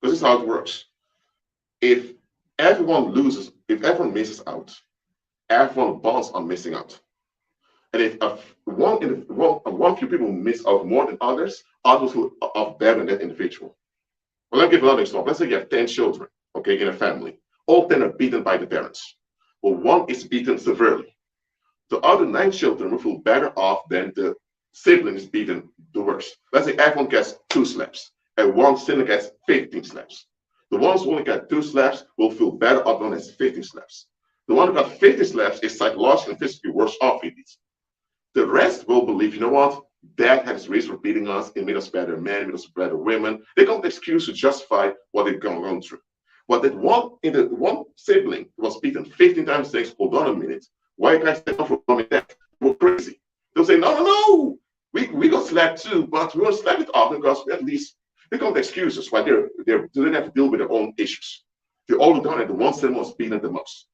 S1: Because this is how it works. If everyone loses, if everyone misses out, everyone bonds on missing out. And if one few people miss out more than others will off better than that individual. Well, let me give another example. Let's say you have 10 children, okay, in a family. All 10 are beaten by the parents. Well, one is beaten severely. the other 9 children will feel better off than the siblings beaten the worst. Let's say everyone gets 2 slaps, and one sibling gets 15 slaps. The ones who only got 2 slaps will feel better off than has 15 slaps. The one who got 50 slaps is psychologically and physically worse off in it. The rest will believe, you know what? Dad had his reason for beating us. It made us better men, made us better women. They got the excuse to justify what they've gone through. But that one sibling was beaten 15 times, says, hold on a minute. Why you guys stand up for mommy and dad? We're crazy. They'll say, no. We got slapped too, but we won't slap it off because at least they got excuses why they didn't have to deal with their own issues. They all looked down at the one sibling was beaten the most.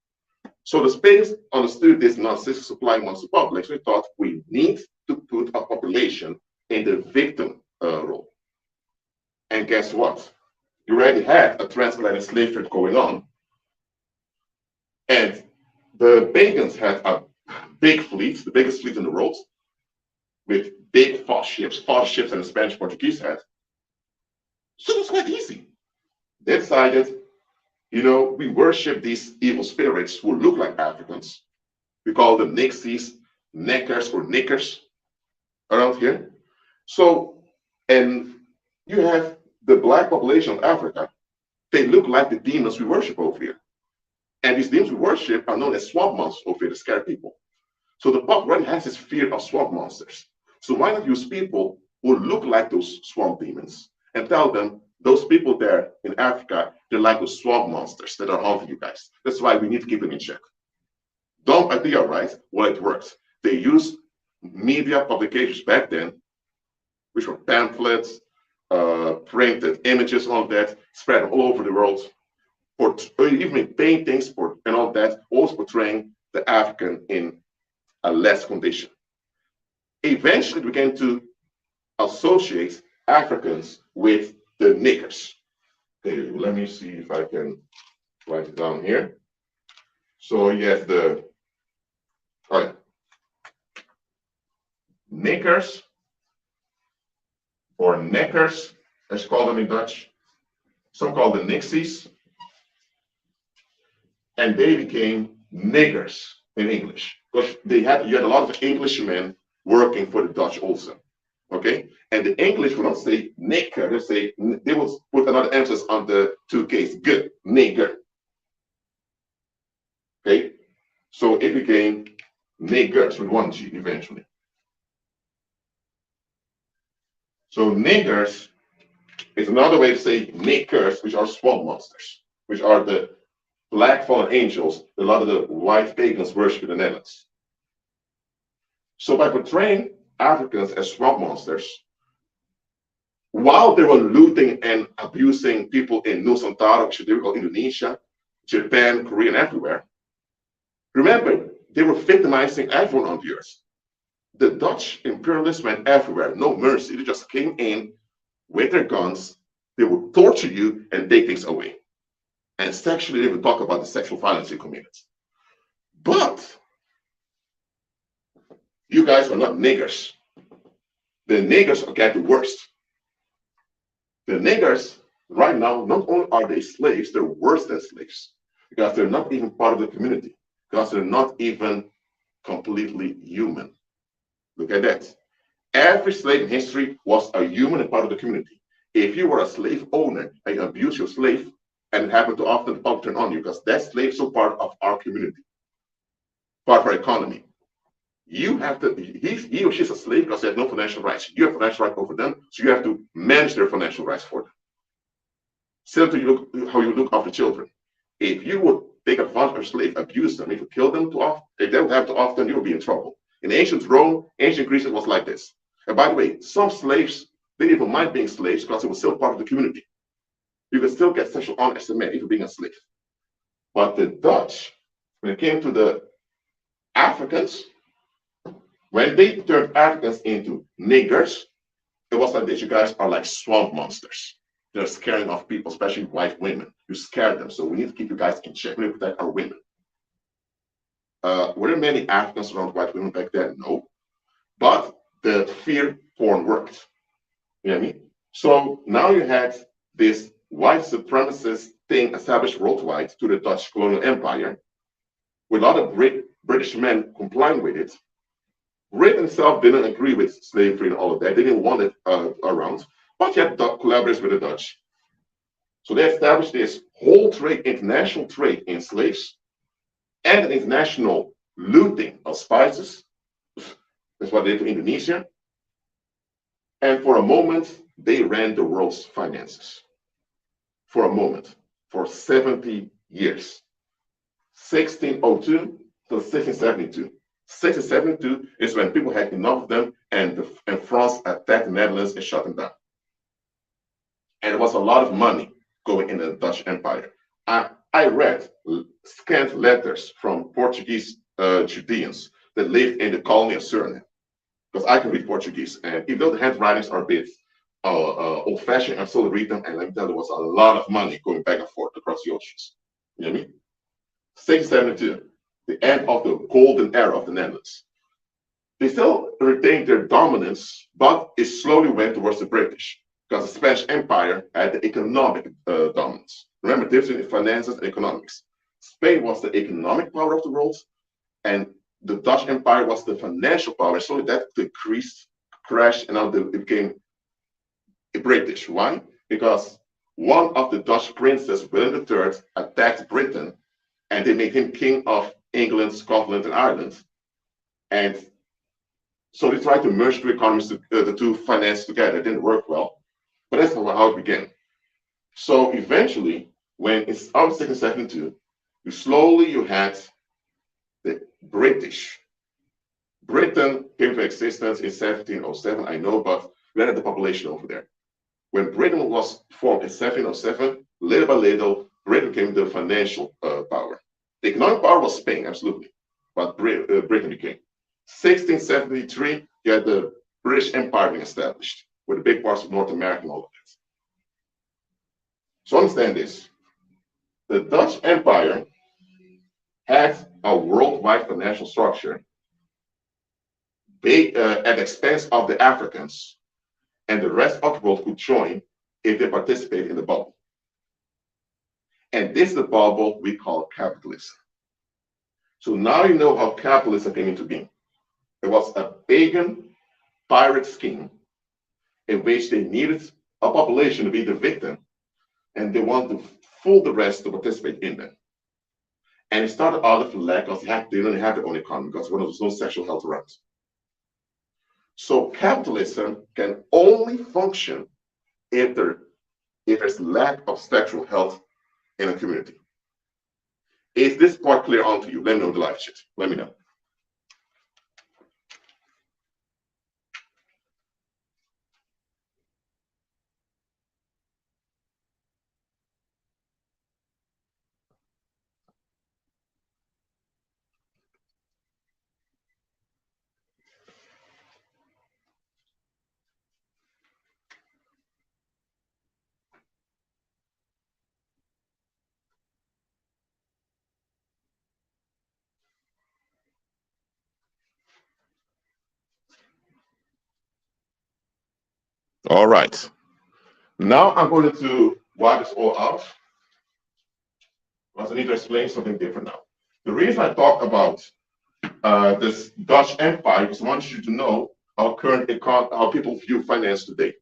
S1: So the Spains understood this narcissistic supply amongst the public. So they thought we need to put our population in the victim role. And guess what? You already had a transatlantic slave trade going on. And the pagans had a big fleet, the biggest fleet in the world, with big fast ships than the Spanish Portuguese had. So it was quite easy. They decided, we worship these evil spirits who look like Africans. We call them nixies, neckers, or knickers around here. So, and you have the black population of Africa. They look like the demons we worship over here. And these demons we worship are known as swamp monsters over here to scare people. So the pop already has this fear of swamp monsters. So why not use people who look like those swamp demons and tell them those people there in Africa, they're like those swamp monsters that are haunting you guys. That's why we need to keep them in check. Dumb idea, right? Well, it works. They used media publications back then, which were pamphlets, printed images, all of that, spread all over the world, or even paintings and all that, always portraying the African in a less condition. Eventually, we began to associate Africans with the niggers. Okay, let me see if I can write it down here. So you have niggers or neckers, as you call them in Dutch. Some call them nixies. And they became niggers in English. Because you had a lot of Englishmen working for the Dutch also. Okay? And the English will not say nigger, they will put another emphasis on the 2 Ks, good, nigger. Okay? So it became niggers with 1 G eventually. So niggers is another way to say niggers, which are swamp monsters, which are the black fallen angels a lot of the white pagans worship in the Netherlands. So by portraying Africans as swamp monsters, while they were looting and abusing people in Nusantara, which is called Indonesia, Japan, Korea, and everywhere, remember, they were victimizing everyone on the earth. The Dutch imperialists went everywhere, no mercy. They just came in with their guns, they would torture you and take things away. And sexually, they would talk about the sexual violence they committed. But you guys are not niggers. The niggers get the worst. The niggers, right now, not only are they slaves, they're worse than slaves. Because they're not even part of the community. Because they're not even completely human. Look at that. Every slave in history was a human and part of the community. If you were a slave owner and you abused your slave, and it happened to often turn on you, because that slave is still part of our community, part of our economy. You have to, he or she's a slave because they have no financial rights. You have financial rights over them, so you have to manage their financial rights for them. Similar to how you look after children. If you would take advantage of a slave, abuse them, if you kill them too often, if they don't have too often, you'll be in trouble. In ancient Rome, ancient Greece, it was like this. And by the way, some slaves, they didn't even mind being slaves because it was still part of the community. You could still get sexual honor as a man if you're being a slave. But the Dutch, when it came to the Africans, when they turned Africans into niggers, it was like this. You guys are like swamp monsters. They're scaring off people, especially white women. You scare them, so we need to keep you guys in check. We need to protect our women. Were there many Africans around white women back then? No. But the fear porn worked. You know what I mean? So now you had this white supremacist thing established worldwide to the Dutch colonial empire, with a lot of British men complying with it. Britain itself didn't agree with slavery and all of that. They didn't want it around, but yet collaborates with the Dutch. So they established this whole trade, international trade in slaves, and an international looting of spices. That's what they did to Indonesia. And for a moment, they ran the world's finances. For a moment, for 70 years. 1602 to 1672. 1672 is when people had enough of them, and France attacked the Netherlands and shut them down. And there was a lot of money going in the Dutch Empire. I read scant letters from Portuguese Judeans that lived in the colony of Suriname, because I can read Portuguese, and even though the handwritings are a bit old-fashioned, I still read them, and let me tell you, there was a lot of money going back and forth across the oceans. You know what I mean? 1672, the end of the golden era of the Netherlands. They still retained their dominance, but it slowly went towards the British, because the Spanish Empire had the economic dominance. Remember, difference in finances and economics. Spain was the economic power of the world, and the Dutch Empire was the financial power. So that decreased, crashed, and now it became British. Why? Because one of the Dutch princes, William III, attacked Britain, and they made him king of England, Scotland, and Ireland. And so they tried to merge two economies, the two finances together. It didn't work well, but that's how it began. So eventually, when it's out of 1672, you had the British. Britain came into existence in 1707, I know, but we had the population over there. When Britain was formed in 1707, little by little, Britain became the financial power. The economic power was Spain, absolutely, but Britain became. 1673, you had the British Empire being established, with the big parts of North America and all of that. So understand this. The Dutch Empire had a worldwide financial structure at the expense of the Africans, and the rest of the world could join if they participate in the bubble. And this is the bubble we call capitalism. So now you know how capitalism came into being. It was a pagan pirate scheme in which they needed a population to be the victim, and they wanted to fool the rest to participate in them. And it started out of lack of, they didn't have their own economy because there was no sexual health around. So capitalism can only function if there's lack of sexual health in a community. Is this part clear on to you? Let me know in the live chat. Let me know. All right. Now I'm going to wipe this all out, because I need to explain something different now. The reason I talk about this Dutch Empire is I want you to know how how people view finance today.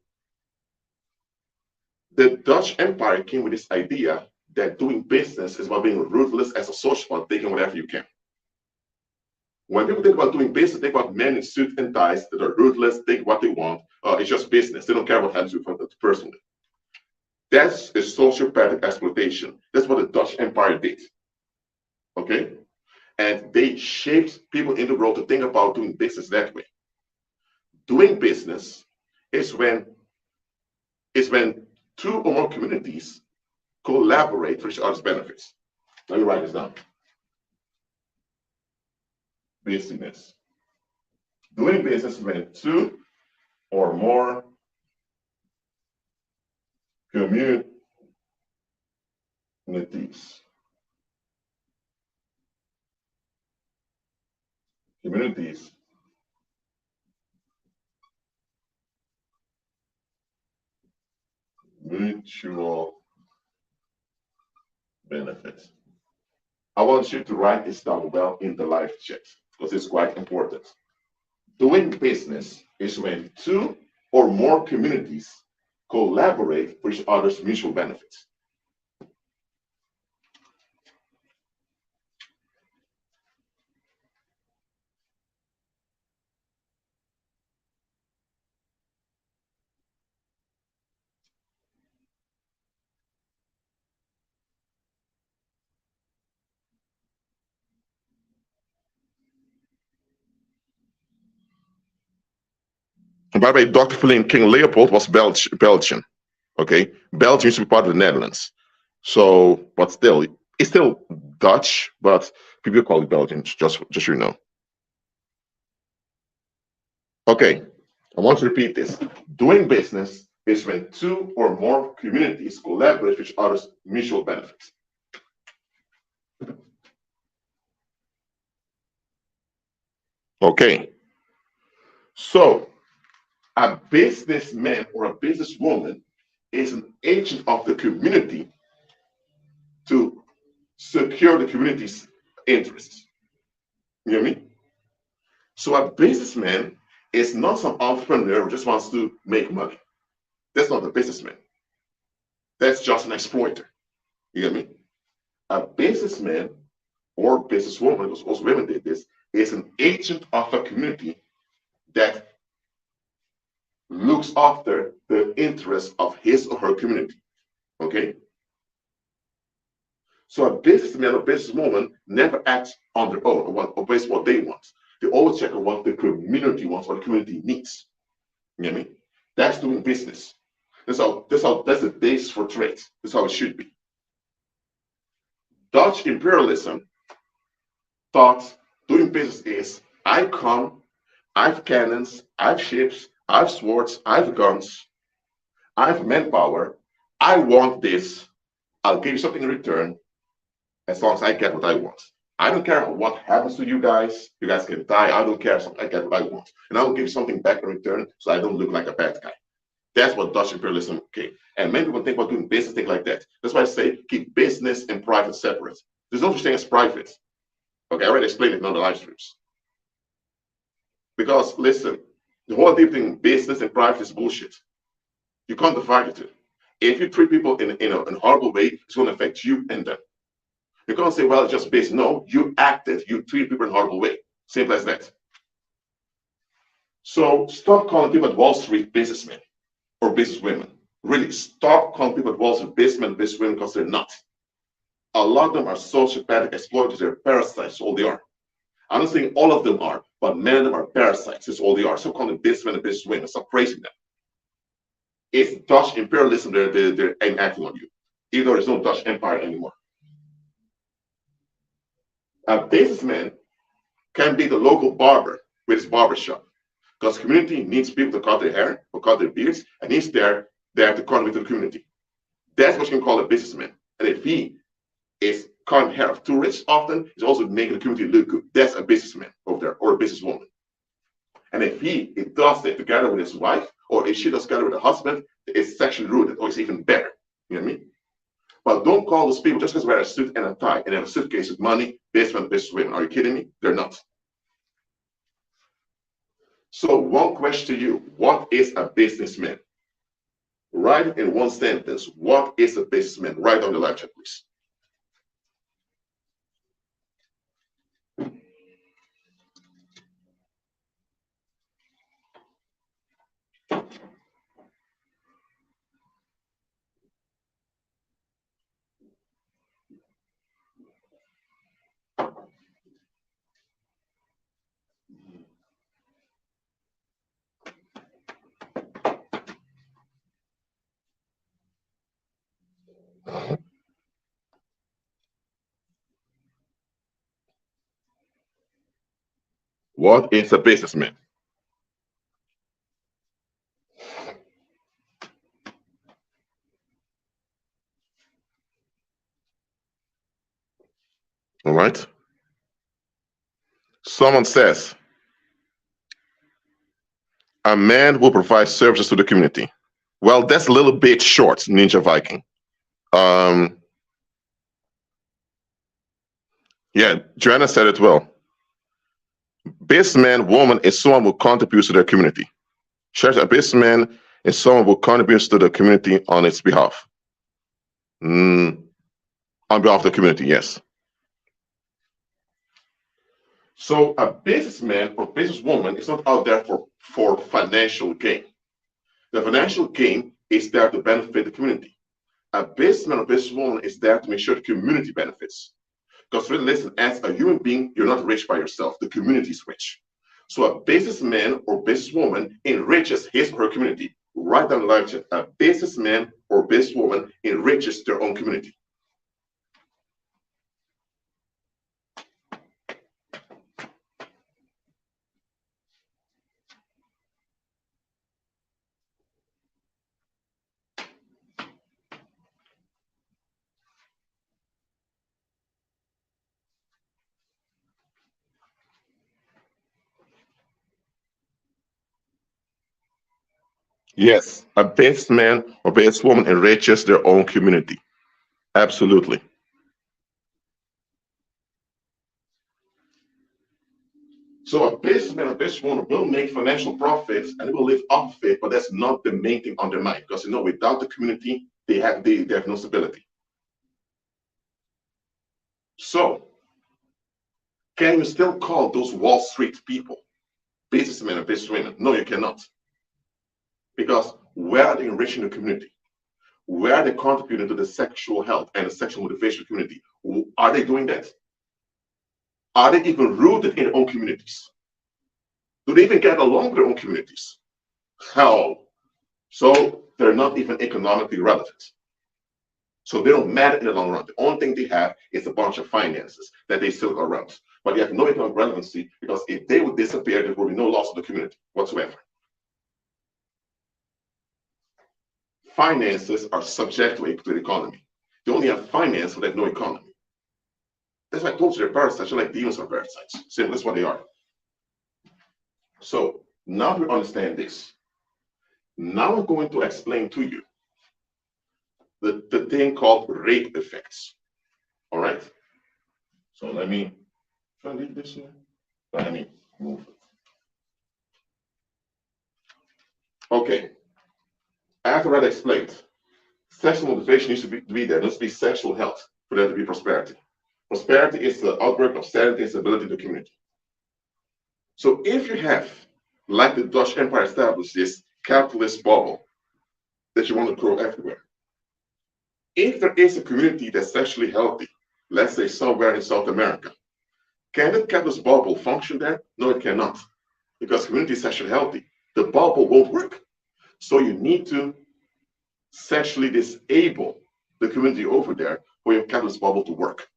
S1: The Dutch Empire came with this idea that doing business is about being ruthless as a socialist, taking whatever you can. When people think about doing business, think about men in suits and ties that are ruthless, take what they want. It's just business. They don't care what happens to you personally. That's a sociopathic exploitation. That's what the Dutch Empire did. Okay? And they shaped people in the world to think about doing business that way. Doing business is when two or more communities collaborate for each other's benefits. Let me write this down. Business. Doing business when two or more communities mutual benefit. I want you to write this down well in the live chat because it's quite important. Doing business is when two or more communities collaborate for each other's mutual benefits. And by the way, Dr. Philip King Leopold was Belgian. Okay, Belgium used to be part of the Netherlands. So, but still, it's still Dutch, but people call it Belgian. Just so you know. Okay, I want to repeat this. Doing business is when two or more communities collaborate with each other's mutual benefits. Okay, so a businessman or a businesswoman is an agent of the community to secure the community's interests. You hear me? So a businessman is not some entrepreneur who just wants to make money. That's not a businessman. That's just an exploiter. You get me? A businessman or businesswoman, because also women did this, is an agent of a community that looks after the interests of his or her community. Okay? So a businessman or businesswoman never acts on their own or based on what they want. They always check on what the community wants, what the community needs. You get me? That's doing business. That's the base for trade. That's how it should be. Dutch imperialism thought doing business is I come, I have cannons, I have ships, I have swords, I have guns, I have manpower, I want this, I'll give you something in return as long as I get what I want. I don't care what happens to you guys can die, I don't care as long as I get what I want. And I will give you something back in return so I don't look like a bad guy. That's what Dutch imperialism came. And many people think about doing business, think like that. That's why I say keep business and private separate. There's no such thing as private. Okay, I already explained it in other live streams. Because listen, the whole deep thing, business and private is bullshit. You can't divide the two. If you treat people in a horrible way, it's going to affect you and them. You can't say, well, it's just business. No, you acted, you treat people in a horrible way. Simple as that. So stop calling people at Wall Street businessmen or businesswomen. Really, stop calling people at Wall Street businessmen and businesswomen because they're not. A lot of them are sociopathic exploiters, they're parasites, all they are. I'm not saying all of them are, but many of them are parasites, that's all they are. So calling them businessmen and businesswomen, stop praising them. It's Dutch imperialism they're acting on you, even though there's no Dutch empire anymore. A businessman can be the local barber with his barber shop, because the community needs people to cut their hair or cut their beards, and he's there to contribute to the community. That's what you can call a businessman. And if he is cutting hair of tourists often, he's also making the community look good. That's a businessman over there, or a businesswoman. And if he does it together with his wife, or if she does together with her husband, it's sexually rooted, or it's even better. You know what I mean? But don't call those people just because they wear a suit and a tie and have a suitcase with money, businessmen, businesswomen. Are you kidding me? They're not. So one question to you, what is a businessman? Write in one sentence, what is a businessman? Write on the live chat, please. What is a businessman? All right. Someone says, a man who provides services to the community. Well, that's a little bit short, Ninja Viking. Yeah, Joanna said it well. Base man, woman is someone who contributes to their community. Church, a base man is someone who contributes to the community on its behalf. On behalf of the community, yes. So a businessman or businesswoman is not out there for financial gain. The financial gain is there to benefit the community. A businessman or businesswoman is there to make sure the community benefits. Because really, listen, as a human being, you're not rich by yourself. The community is rich. So a businessman or businesswoman enriches his or her community. Write down the line, a businessman or businesswoman enriches their own community. Yes, a businessman or businesswoman enriches their own community. Absolutely. So a businessman or businesswoman will make financial profits and they will live off of it, but that's not the main thing on their mind because without the community, they have no stability. So can you still call those Wall Street people businessmen and businesswomen? No, you cannot. Because where are they enriching the community? Where are they contributing to the sexual health and the sexual motivation community? Are they doing that? Are they even rooted in their own communities? Do they even get along with their own communities? Hell. So they're not even economically relevant. So they don't matter in the long run. The only thing they have is a bunch of finances that they still around. But they have no economic relevancy because if they would disappear, there would be no loss of the community whatsoever. Finances are subject to the economy. They only have finance, but they have no economy. That's why I told you they're parasites, just like demons are parasites. Simple, that's what they are. So now we understand this. Now I'm going to explain to you the thing called rate effects. All right. So let me try to leave this here. Let me move it. Okay. After that explained, sexual motivation needs to be there. There needs to be sexual health for there to be prosperity. Prosperity is the outbreak of sanity and stability in the community. So if you have, like the Dutch Empire established, this capitalist bubble that you want to grow everywhere, if there is a community that's sexually healthy, let's say somewhere in South America, can the capitalist bubble function there? No, it cannot. Because community is sexually healthy, the bubble won't work. So you need to sexually disable the community over there for your capitalist bubble to work.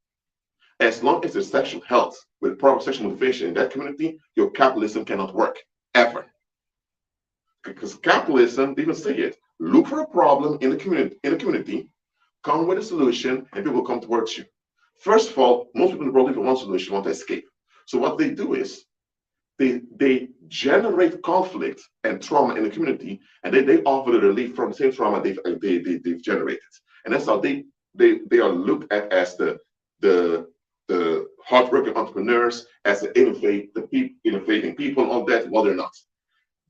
S1: As long as there's sexual health with proper sexual motivation in that community, your capitalism cannot work, ever. Because capitalism, they even say it, look for a problem in the community, come with a solution, and people will come towards you. First of all, most people in the world even want a solution, want to escape. So what they do is they generate conflict and trauma in the community, and then they offer the relief from the same trauma they've generated. And that's how they are looked at as the hardworking entrepreneurs, as the innovating people and all that. Well, they're not.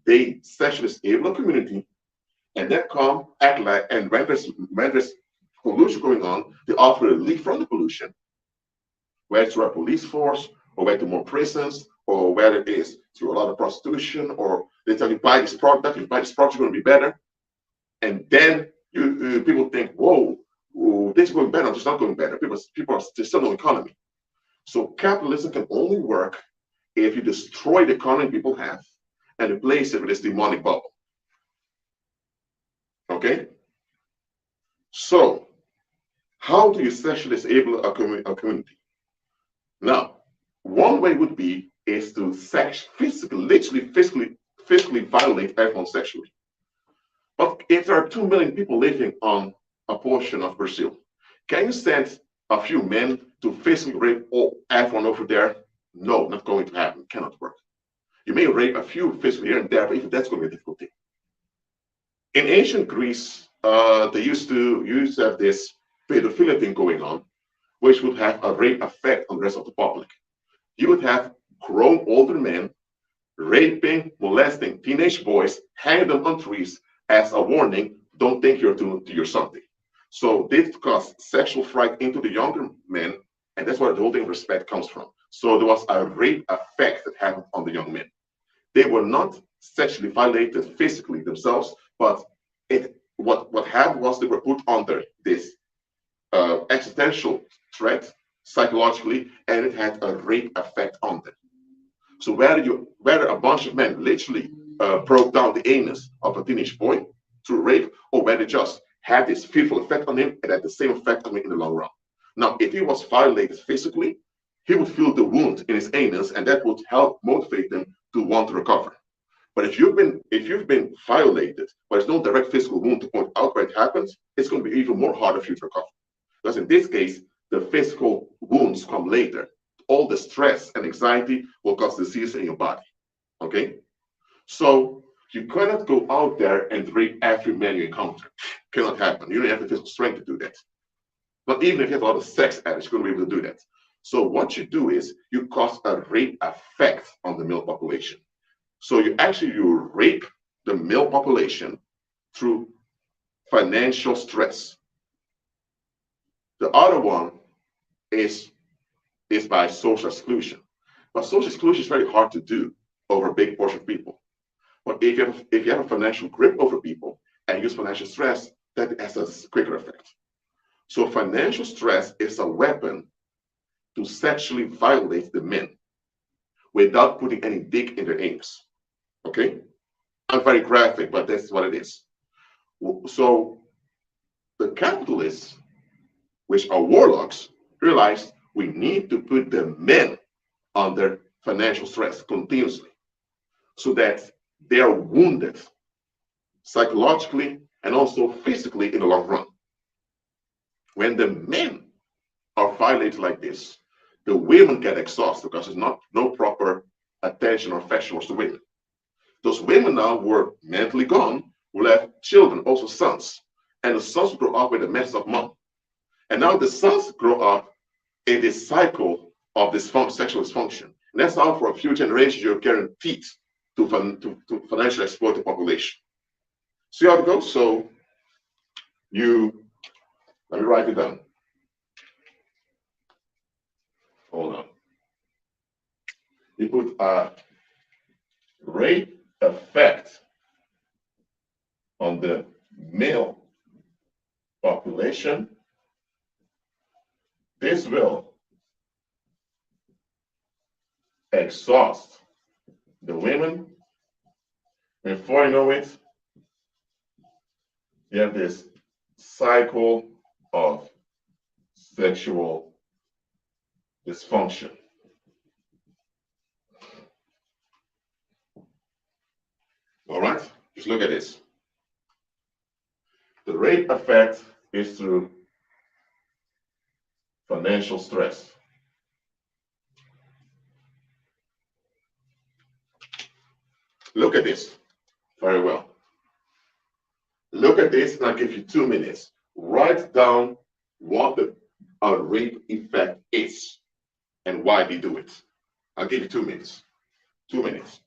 S1: They sexually disable a community, and then come act like, and when there's pollution going on, they offer relief from the pollution, whether through a police force, or whether more prisons, or whether it is through a lot of prostitution, or they tell you buy this product, if you buy this product, you're going to be better. And then people think, whoa, this is going better, it's not going better. People are still no economy. So capitalism can only work if you destroy the economy people have and replace it with this demonic bubble. Okay? So, how do you sexually disable a community? Now, one way would be is to physically violate everyone sexually. But if there are 2 million people living on a portion of Brazil, can you send a few men to physically rape everyone over there? No, not going to happen. Cannot work. You may rape a few physically here and there, but even that's going to be a difficult thing. In ancient Greece, they used to have this pedophilia thing going on, which would have a rape effect on the rest of the public. You would have grown older men raping, molesting teenage boys, hanging them on trees as a warning, don't think you're doing to your something. So this caused sexual fright into the younger men, and that's where the whole thing respect comes from. So there was a rape effect that happened on the young men. They were not sexually violated physically themselves, but what happened was they were put under this existential threat psychologically, and it had a rape effect on them. So whether a bunch of men literally broke down the anus of a teenage boy through rape, or whether just had this fearful effect on him and had the same effect on him in the long run. Now, if he was violated physically, he would feel the wound in his anus, and that would help motivate them to want to recover. But if you've been violated, but there's no direct physical wound to point out where it happens, it's going to be even more harder for you to recover. Because in this case, the physical wounds come later. All the stress and anxiety will cause disease in your body. Okay? So you cannot go out there and rape every man you encounter. Cannot happen. You don't have the physical strength to do that. But even if you have a lot of sex addicts, you're going to be able to do that. So what you do is you cause a rape effect on the male population. So you rape the male population through financial stress. The other one is by social exclusion. But social exclusion is very hard to do over a big portion of people. But if you have a financial grip over people and use financial stress, that has a quicker effect. So financial stress is a weapon to sexually violate the men without putting any dick in their anus. Okay? I'm very graphic, but that's what it is. So the capitalists, which are warlocks, realized we need to put the men under financial stress continuously so that they are wounded psychologically and also physically in the long run. When the men are violated like this, the women get exhausted because there's no proper attention or affection towards the women. Those women now who are mentally gone will have children, also sons. And the sons grow up with a mess of mom. And now the sons grow up in this cycle of this sexual dysfunction. And that's how for a few generations you're guaranteed to financially exploit the population. See how it goes? So let me write it down. Hold on. You put a rape effect on the male population. This will exhaust the women. Before you know it, you have this cycle of sexual dysfunction. All right, just look at this. The rape effect is through financial stress. Look at this very well. Look at this, and I'll give you 2 minutes. Write down what a rape effect is and why they do it. I'll give you 2 minutes. 2 minutes.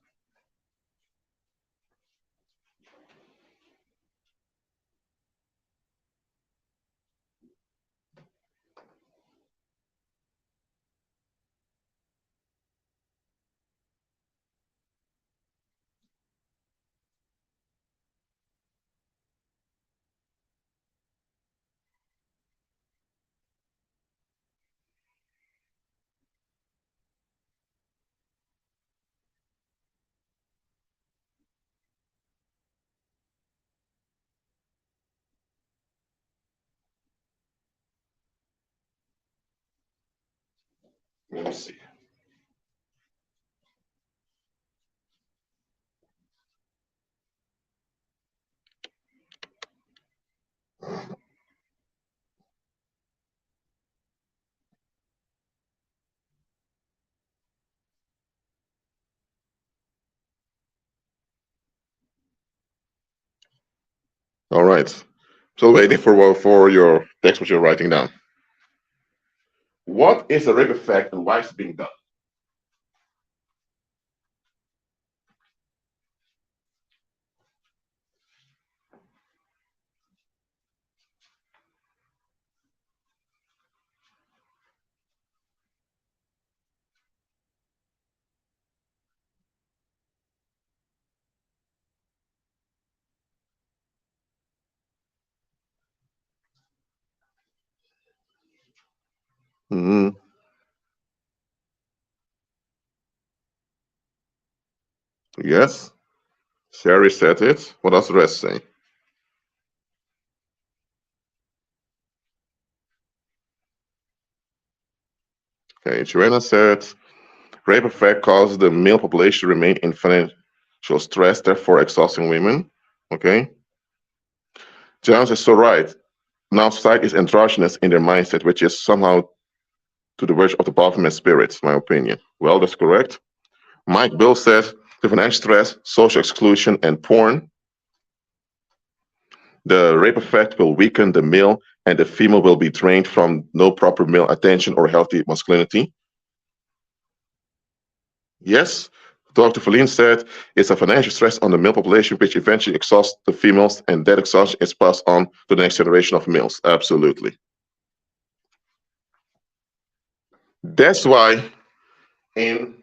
S1: Let me see. All right. So waiting for your text, what you're writing down. What is a rape effect and why is it being done? Mm-hmm. Yes, Sherry said it. What does the rest say? Okay, Joanna said, rape effect causes the male population to remain in financial stress, therefore exhausting women. Okay. John is so right. Now society is androgynous in their mindset, which is somehow to the verge of the Baphomet spirit, in my opinion. Well, that's correct. Mike Bill says the financial stress, social exclusion, and porn, the rape effect will weaken the male and the female will be drained from no proper male attention or healthy masculinity. Yes, Dr. Feline said it's a financial stress on the male population which eventually exhausts the females, and that exhaustion is passed on to the next generation of males. Absolutely. That's why in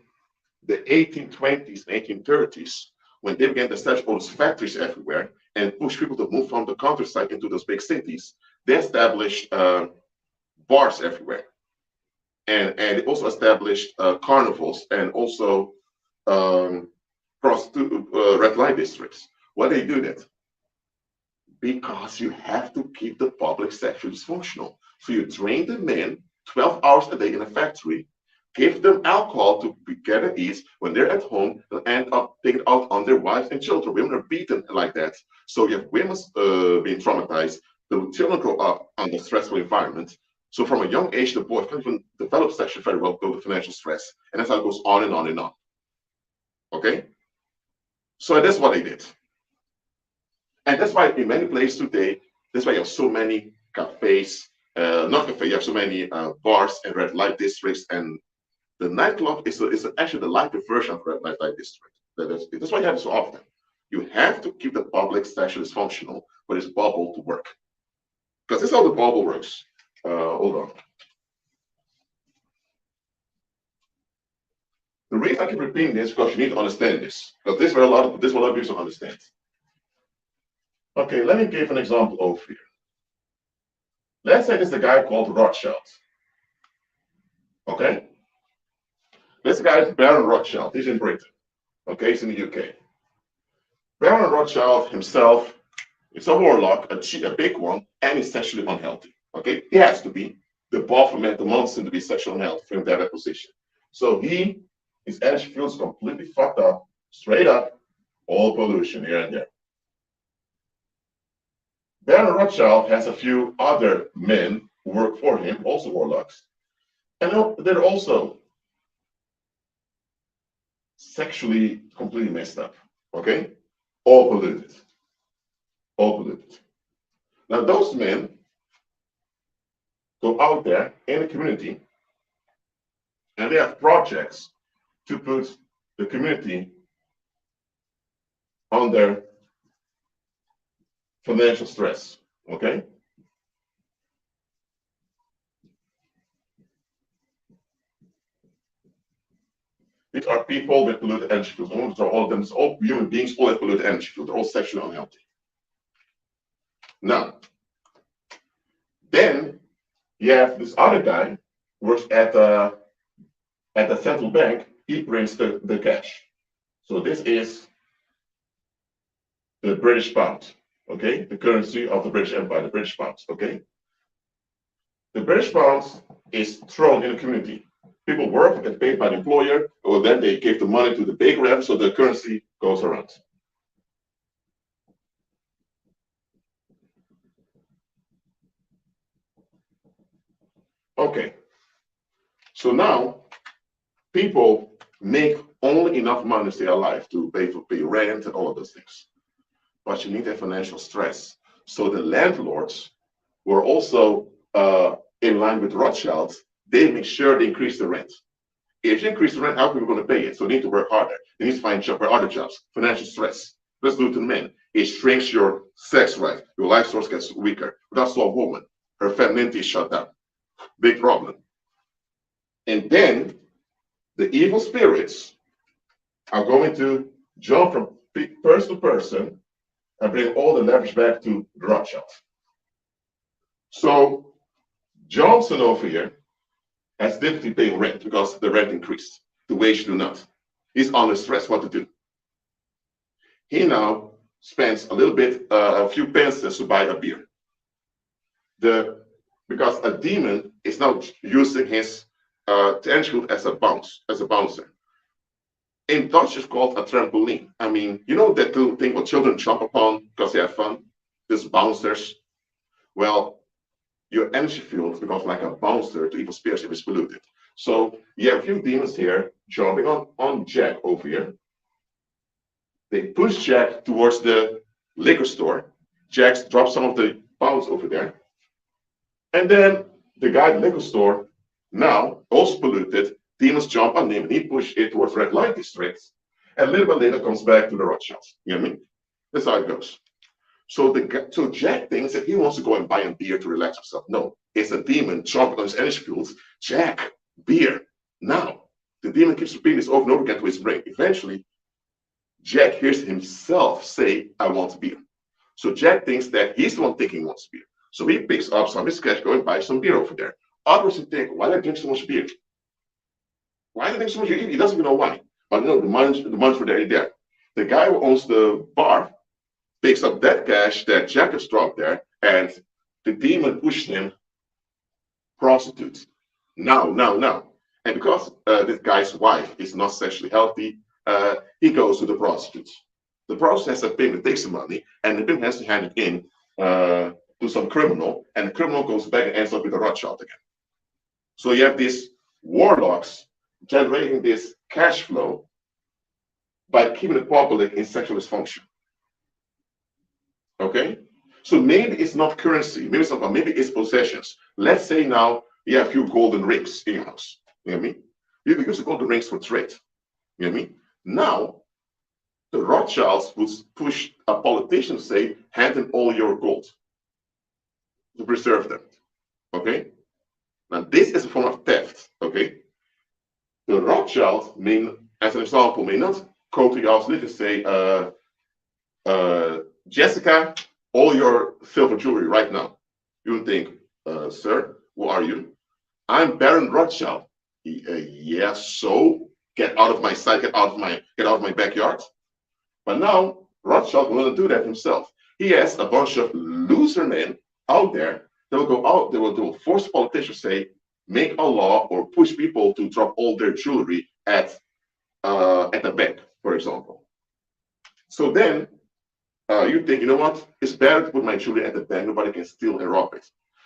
S1: the 1820s and 1830s, when they began to establish all those factories everywhere and push people to move from the countryside into those big cities, they established bars everywhere. And it also established carnivals and also red light districts. Why do they do that? Because you have to keep the public sexually dysfunctional. So you train the men 12 hours a day in a factory, give them alcohol to get at ease. When they're at home, they'll end up taking it out on their wives and children. Women are beaten like that. So you have women being traumatized. The children grow up under stressful environment. So from a young age, the boy can't even develop sexually very well because of financial stress. And that's how it goes on and on and on. Okay? So that's what they did. And that's why in many places today, that's why you have so many cafes, not cafe, you have so many bars and red light districts. And the nightclub is actually the lighter version of red light district. That's why you have it so often. You have to keep the public sexually dysfunctional for this bubble to work. Because this is how the bubble works. Hold on. The reason I keep repeating this is because you need to understand this. Because this is what a lot of people don't understand. Okay, let me give an example over here. Let's say this is a guy called Rothschild. Okay? This guy is Baron Rothschild. He's in Britain. Okay, he's in the UK. Baron Rothschild himself is a warlock, a big one, and he's sexually unhealthy. Okay? He has to be. The Baphomet, the monster, to be sexually unhealthy for him to have that position. So his energy field is completely fucked up, straight up, all pollution here and there. Baron Rothschild has a few other men who work for him, also warlocks, and they're also sexually completely messed up. Okay? All polluted. All polluted. Now, those men go out there in the community and they have projects to put the community under financial stress. Okay? These are people with polluted energy fields. Almost all of them, it's all human beings, all have polluted energy fields. They're all sexually unhealthy. Now, then you have this other guy who works at the central bank. He brings the cash. So this is the British pound, okay? The currency of the British Empire, the British pound, okay? The British pound is thrown in the community. People work, get paid by the employer, or then they give the money to the big rep, so the currency goes around. Okay, so now people make only enough money to stay alive to pay rent and all of those things. But you need that financial stress. So the landlords were also in line with Rothschilds. they make sure they increase the rent. If you increase the rent, how are people going to pay it? So they need to work harder. They need to find other jobs, financial stress. Let's do it to the men. It shrinks your sex life. Your life source gets weaker. That's a woman. Her femininity is shut down. Big problem. And then the evil spirits are going to jump from person to person and bring all the leverage back to the Rothschilds. So Johnson over here has difficulty paying rent because the rent increased. The wage do not. He's under stress. What to do? He now spends a little bit, a few pences to buy a beer. Because a demon is now using his tentacle as a bouncer. In Dutch, it's called a trampoline. I mean, you know that little thing what children jump upon because they have fun? These bouncers. Well, your energy field becomes like a bouncer to evil spirits if it's polluted. So you have a few demons here jumping on Jack over here. They push Jack towards the liquor store. Jack drops some of the pounds over there. And then the guy at the liquor store, now also polluted, demons jump on him and he pushes it towards red light districts. And a little bit later comes back to the Rothschilds. You know what I mean? That's how it goes. So Jack thinks that he wants to go and buy a beer to relax himself. No, it's a demon jumping on his energy fields. Jack, beer, now. The demon keeps repeating this over and over again to his brain. Eventually, Jack hears himself say, I want beer. So Jack thinks that he's the one thinking he wants beer. So he picks up some of his cash, go and buy some beer over there. Others think, why did I drink so much beer? Why did I drink so much beer? He doesn't even know why. But no, the money's there. The guy who owns the bar picks up that cash that Jack has dropped there, and the demon pushes him prostitutes. Now. And because this guy's wife is not sexually healthy, he goes to the prostitutes. The prostitute has to pay to take some money, and the pimp has to hand it in to some criminal, and the criminal goes back and ends up with a Rothschild again. So you have these warlocks generating this cash flow by keeping the public in sexual dysfunction. Okay? So maybe it's not currency, maybe it's possessions. Let's say now you have a few golden rings in your house. You know what I mean? You can use the golden rings for trade. You know what I mean? Now, the Rothschilds would push a politician to say, hand in all your gold to preserve them. Okay? Now, this is a form of theft. Okay? The Rothschilds, as an example, may not go to your house, let's say, Jessica, all your silver jewelry right now. You would think, sir, who are you? I'm Baron Rothschild. Yeah, so get out of my sight, get out of my backyard. But now Rothschild will not do that himself. He has a bunch of loser men out there that will go out, they will force politicians to say, make a law or push people to drop all their jewelry at the bank, for example. So then you think, you know what? It's better to put my jewelry at the bank. Nobody can steal and rob it.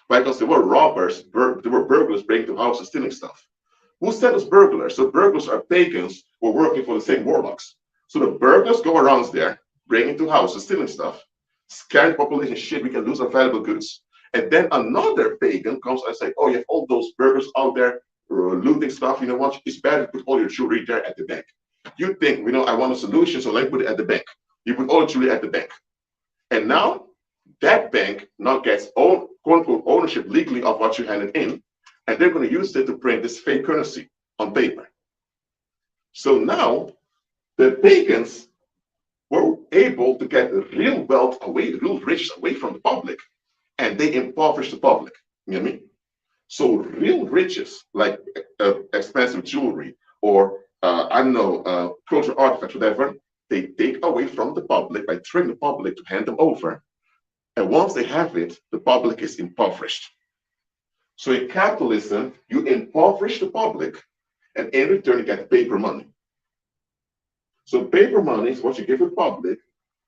S1: Right? Because there were robbers, there were burglars breaking into houses, stealing stuff. Who said us burglars? So burglars are pagans who are working for the same warlocks. So the burglars go around there, breaking into houses, stealing stuff, scaring the population, shit, we can lose our valuable goods. And then another pagan comes and says, oh, you have all those burglars out there looting stuff. You know what? It's better to put all your jewelry there at the bank. You think, you know, I want a solution, so let me put it at the bank. You put all the jewelry at the bank. And now that bank now gets quote unquote ownership legally of what you handed in, and they're going to use it to print this fake currency on paper. So now the pagans were able to get real wealth away, real riches away from the public, and they impoverished the public. You know what I mean? So real riches, like expensive jewelry or I don't know, cultural artifacts, whatever, they take away from the public by triggering the public to hand them over. And once they have it, the public is impoverished. So in capitalism, you impoverish the public, and in return, you get paper money. So paper money is what you give the public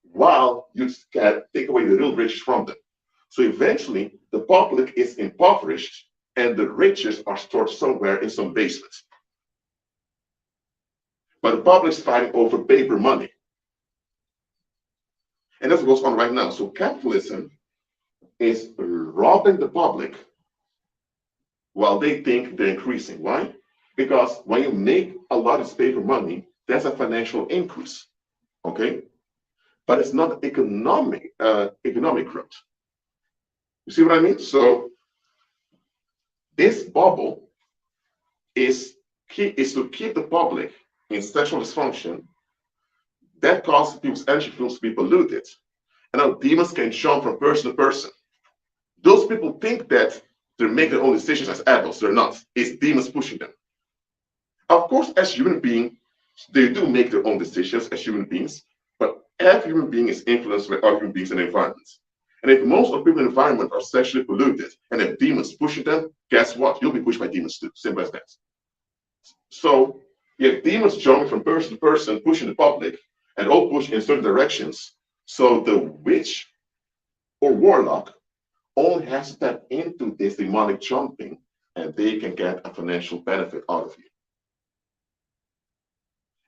S1: while you can take away the real riches from them. So eventually, the public is impoverished, and the riches are stored somewhere in some basement. But the public is fighting over paper money. And that's what goes on right now. So capitalism is robbing the public while they think they're increasing. Why? Because when you make a lot of paper money, that's a financial increase, okay? But it's not economic growth. You see what I mean? So this bubble is to keep the public in sexual dysfunction that causes people's energy fields to be polluted. And now demons can jump from person to person. Those people think that they're making their own decisions as adults. They're not. It's demons pushing them. Of course, as human beings, they do make their own decisions as human beings, but every human being is influenced by other human beings and the environment. And if most of the people in the environment are sexually polluted, and if demons pushing them, guess what? You'll be pushed by demons too. Simple as that. So you have demons jumping from person to person, pushing the public, and all push in certain directions. So the witch or warlock only has to step into this demonic jumping, and they can get a financial benefit out of you.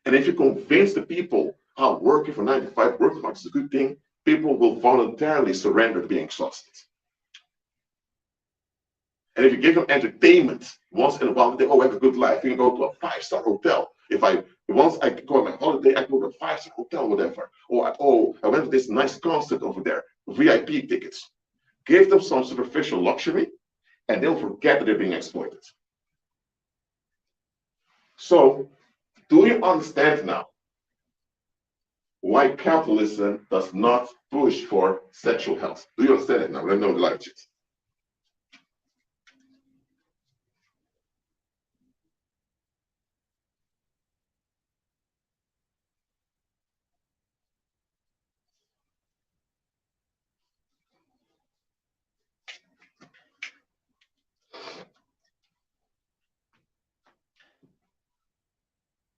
S1: And if you convince the people how working for 9 to 5 working hard is a good thing, people will voluntarily surrender to being exhausted. And if you give them entertainment once in a while, they have a good life. You can go to a 5-star hotel. Once I go on my holiday, I go to a 5-star hotel, whatever. Or I went to this nice concert over there, VIP tickets. Give them some superficial luxury, and they'll forget that they're being exploited. So, do you understand now why capitalism does not push for sexual health? Do you understand it now? Let me know the live chat.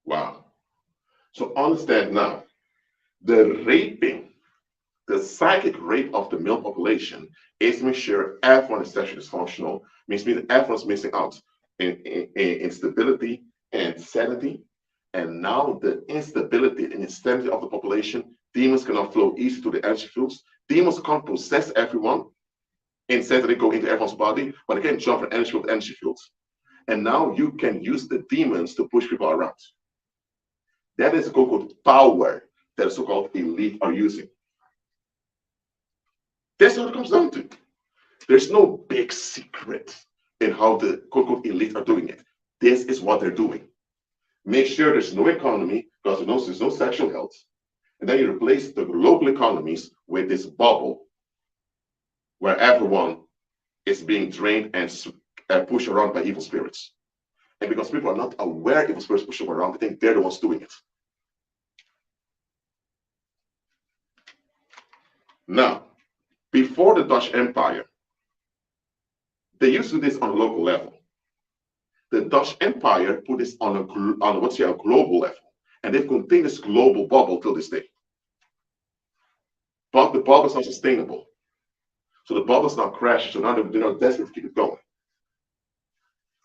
S1: Wow. So understand now, the psychic rape of the male population is to make sure everyone is sexually dysfunctional, means that everyone's missing out in stability and sanity. And now the instability and instability of the population, demons cannot flow easy to the energy fields. Demons can't possess everyone. Instead, they go into everyone's body, but they can jump from energy field to energy fields. And now you can use the demons to push people around. That is a so-called power that the so-called elite are using. That's what it comes down to. There's no big secret in how the quote-unquote elite are doing it. This is what they're doing. Make sure there's no economy because there's no sexual health. And then you replace the local economies with this bubble where everyone is being drained and pushed around by evil spirits. And because people are not aware evil spirits push them around, they think they're the ones doing it. Now, before the Dutch Empire, they used to do this on a local level. The Dutch Empire put this on a global level, and they've contained this global bubble till this day. But the bubble is not sustainable, so the bubble is not crashing. So now they're desperate to keep it going.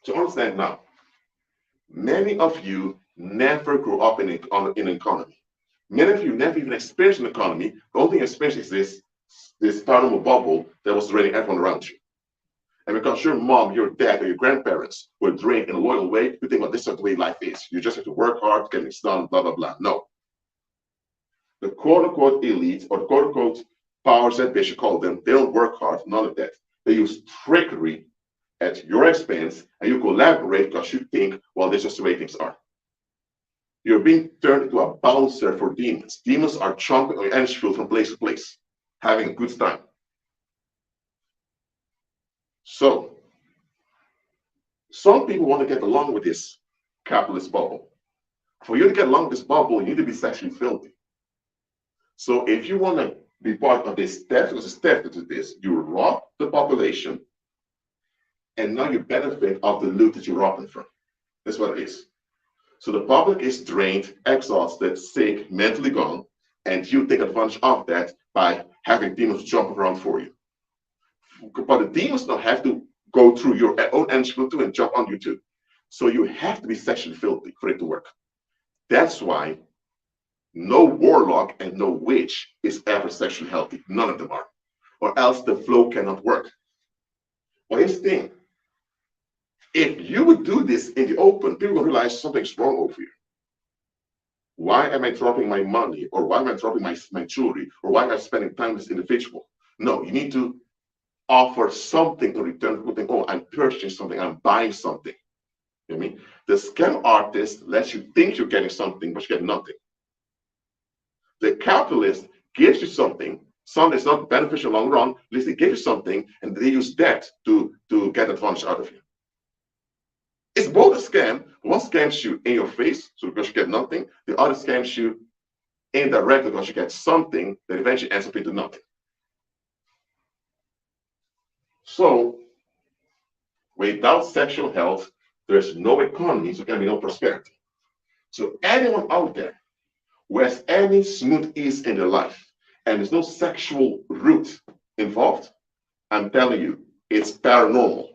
S1: So understand now, many of you never grew up in an economy. Many of you never even experienced an economy. The only thing you experienced is this paranormal bubble that was draining everyone around you. And because your mom, your dad, or your grandparents were drained in a loyal way, you think, well, this is the way life is. You just have to work hard, get things done, blah, blah, blah. No. The quote-unquote elite, or the quote-unquote powers that they should call them, they don't work hard, none of that. They use trickery at your expense, and you collaborate because you think, well, this is just the way things are. You're being turned into a bouncer for demons. Demons are jumping on your energy field from place to place, having a good time. So, some people want to get along with this capitalist bubble. For you to get along with this bubble, you need to be sexually filthy. So, if you want to be part of this theft, because it's theft to this, you rob the population, and now you benefit of the loot that you're robbing from. That's what it is. So the public is drained, exhausted, sick, mentally gone, and you take advantage of that by having demons jump around for you. But the demons don't have to go through your own energy field too and jump on you too. So you have to be sexually filthy for it to work. That's why no warlock and no witch is ever sexually healthy. None of them are. Or else the flow cannot work. Well, here's the thing. If you would do this in the open, people will realize something's wrong over here. Why am I dropping my money? Or why am I dropping my jewelry? Or why am I spending time with this individual? No, you need to offer something to return. People think, oh, I'm purchasing something, I'm buying something. You know what I mean? The scam artist lets you think you're getting something, but you get nothing. The capitalist gives you something that's not beneficial long run, at least they give you something, and they use that to get advantage out of you. It's both a scam. One scams you in your face, so because you get nothing. The other scams you indirectly because you get something that eventually ends up into nothing. So, without sexual health, there's no economy, so there can be no prosperity. So, anyone out there who has any smooth ease in their life and there's no sexual root involved, I'm telling you, it's paranormal.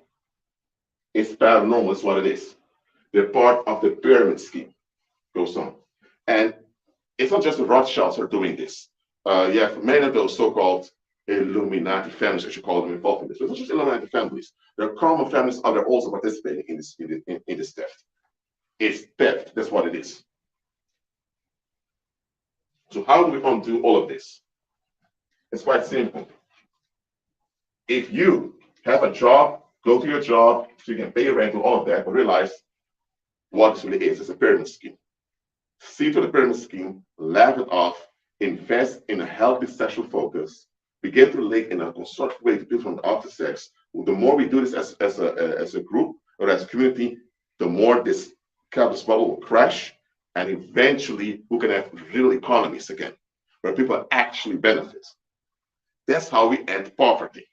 S1: It's paranormal, is what it is. They're part of the pyramid scheme. Goes on. And it's not just the Rothschilds are doing this. You have many of those so-called Illuminati families, as you call them, involved in this. But it's not just Illuminati families. There are common families that are also participating in this theft. It's theft. That's what it is. So how do we undo all of this? It's quite simple. If you have a job, go to your job, so you can pay your rent and all of that, but realize what this really is. It's a pyramid scheme. See to the pyramid scheme, laugh it off, invest in a healthy sexual focus, begin to relate in a constructive way to people from the opposite sex. The more we do this as a group or as a community, the more this capitalist bubble will crash, and eventually we can have real economies again, where people actually benefit. That's how we end poverty.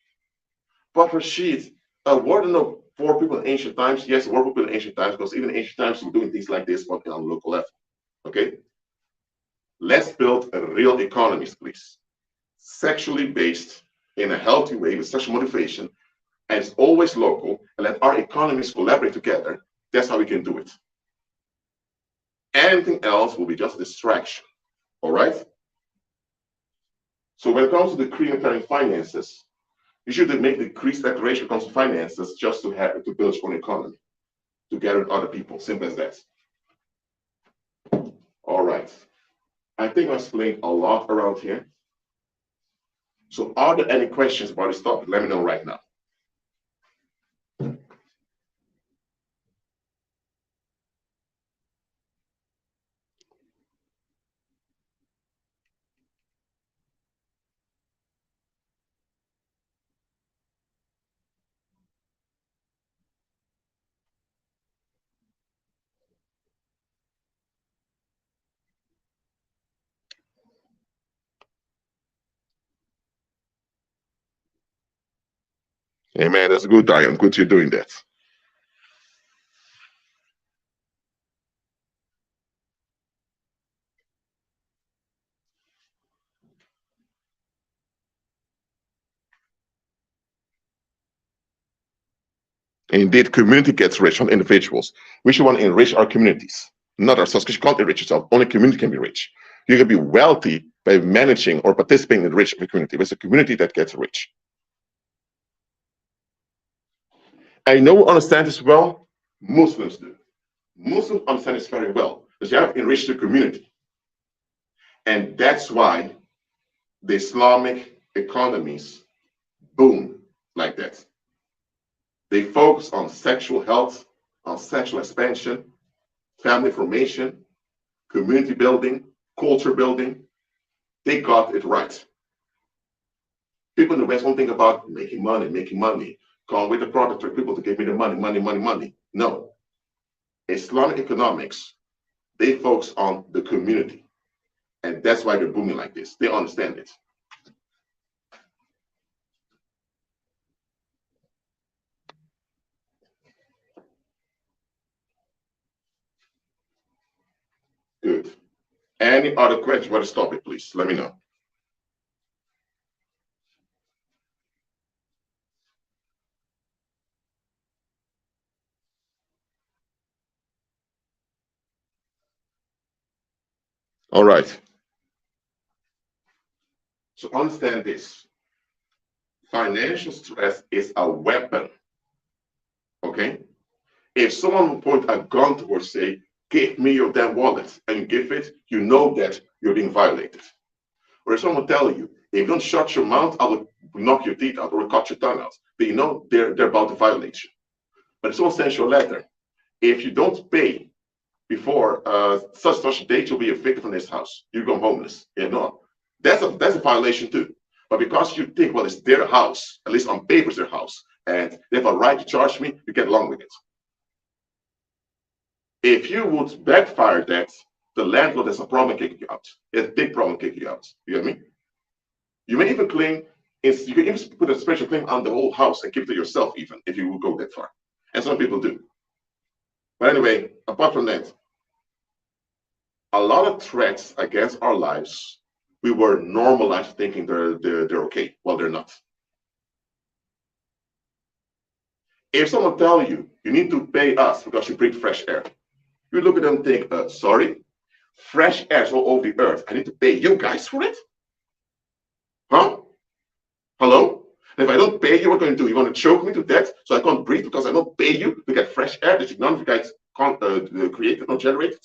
S1: But Rashid, were there no poor people in ancient times? Yes, there were people in ancient times, because even in ancient times we were doing things like this, but on a local level. Okay? Let's build a real economies, please. Sexually based in a healthy way with sexual motivation, and it's always local, and let our economies collaborate together. That's how we can do it. Anything else will be just a distraction. All right? So when it comes to decreeing finances, you should make the decrease declaration when it comes to finances just to build your own economy, together with other people. Simple as that. All right. I think I explained a lot around here. So are there any questions about this topic? Let me know right now. Hey man, that's good, Diane. Good you're doing that. Indeed, community gets rich, not individuals. We should want to enrich our communities, not ourselves, because you can't enrich yourself. Only community can be rich. You can be wealthy by managing or participating in the rich of the community. But it's a community that gets rich. I know understand this well. Muslims do. Muslims understand this very well, because you have enriched the community. And that's why the Islamic economies boom like that. They focus on sexual health, on sexual expansion, family formation, community building, culture building. They got it right. People in the West won't think about making money. Come with the product for people to give me the money. No. Islamic economics, they focus on the community. And that's why they're booming like this. They understand it. Good. Any other questions about this topic, please? Let me know. All right. So understand this. Financial stress is a weapon. Okay? If someone will point a gun towards, say, give me your damn wallet, and you give it, you know that you're being violated. Or if someone will tell you, if you don't shut your mouth, I will knock your teeth out or cut your tongue out. But you know they're about to violate you. But if someone sends you a letter, if you don't pay before such a date, you'll be evicted from this house. You become homeless. You know, that's a violation too. But because you think, well, it's their house, at least on paper it's their house, and they have a right to charge me, you get along with it. If you would backfire that, the landlord has a problem kicking you out. It's a big problem kicking you out. You get me? You may even claim, you can even put a special claim on the whole house and keep it to yourself, even if you would go that far. And some people do. But anyway, apart from that, a lot of threats against our lives, we were normalized thinking they're okay. Well, they're not. If someone tells you, you need to pay us because you breathe fresh air, you look at them and think, sorry, fresh air is all over the earth. I need to pay you guys for it? Huh? Hello? And if I don't pay you, what are you going to do? You want to choke me to death so I can't breathe because I don't pay you to get fresh air that none of you guys created or generated?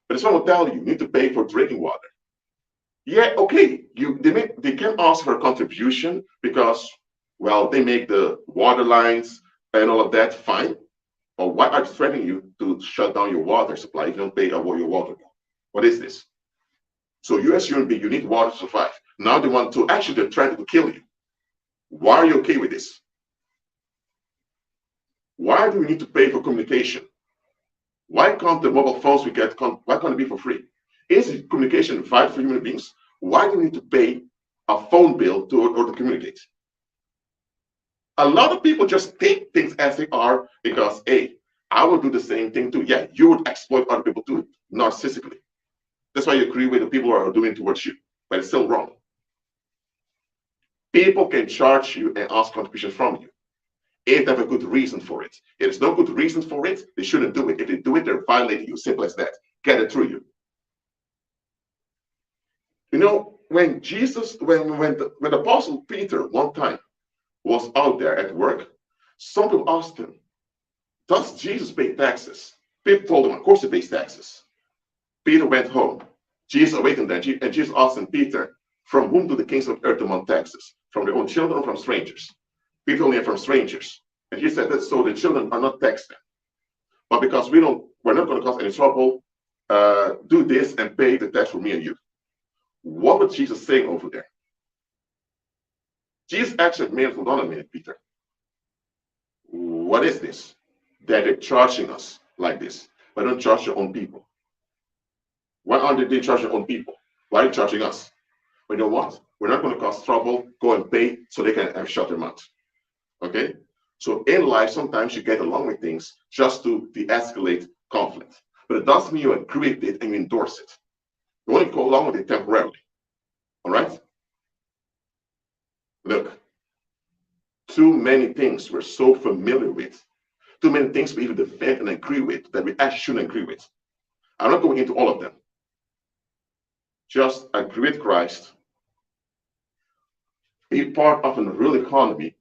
S1: But if someone will tell you, you need to pay for drinking water. Yeah, okay, they can ask for a contribution because, well, they make the water lines and all of that, fine. But why are they threatening you to shut down your water supply if you don't pay your water bill? What is this? So you as a human being, you need water to survive. Now they want to, actually they're trying to kill you. Why are you okay with this? Why do we need to pay for communication? Why can't the mobile phones we get, why can't it be for free? Is communication vital for human beings? Why do we need to pay a phone bill to communicate? A lot of people just take things as they are because, hey, I will do the same thing too. Yeah, you would exploit other people too, narcissistically. That's why you agree with the people who are doing towards you, but it's still wrong. People can charge you and ask contributions from you if they have a good reason for it. If there's no good reason for it, they shouldn't do it. If they do it, they're violating you. Simple as that. Get it through you. You know, when the Apostle Peter one time was out there at work, some people asked him, does Jesus pay taxes? Peter told him, of course he pays taxes. Peter went home. Jesus awakened them, and Jesus asked him, Peter, from whom do the kings of earth demand taxes? From their own children or from strangers? Peter only from strangers. And he said that so the children are not taxed. But because we're not going to cause any trouble, do this and pay the tax for me and you. What was Jesus saying over there? Jesus actually made, hold on a minute, Peter. What is this? That they're charging us like this. Why don't charge your own people? Why aren't they charging their own people? Why are you charging us? But you know what? We're not going to cause trouble. Go and pay so they can shut their mouth. Okay? So in life, sometimes you get along with things just to de-escalate conflict. But it doesn't mean you agree with it and you endorse it. You only go along with it temporarily. All right? Look, too many things we're so familiar with, too many things we even defend and agree with that we actually shouldn't agree with. I'm not going into all of them. Just agree with Christ. Be part of a real economy.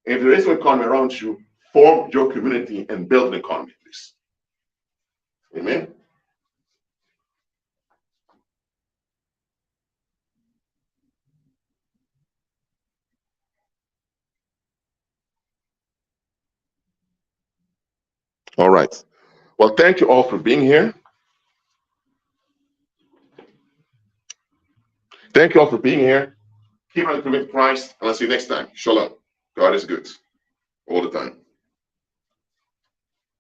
S1: If there is no economy around you, form your community and build an economy, please. Amen. All right. Well, thank you all for being here. Thank you all for being here. Keep on committing to Christ, and I'll see you next time. Shalom. God is good all the time.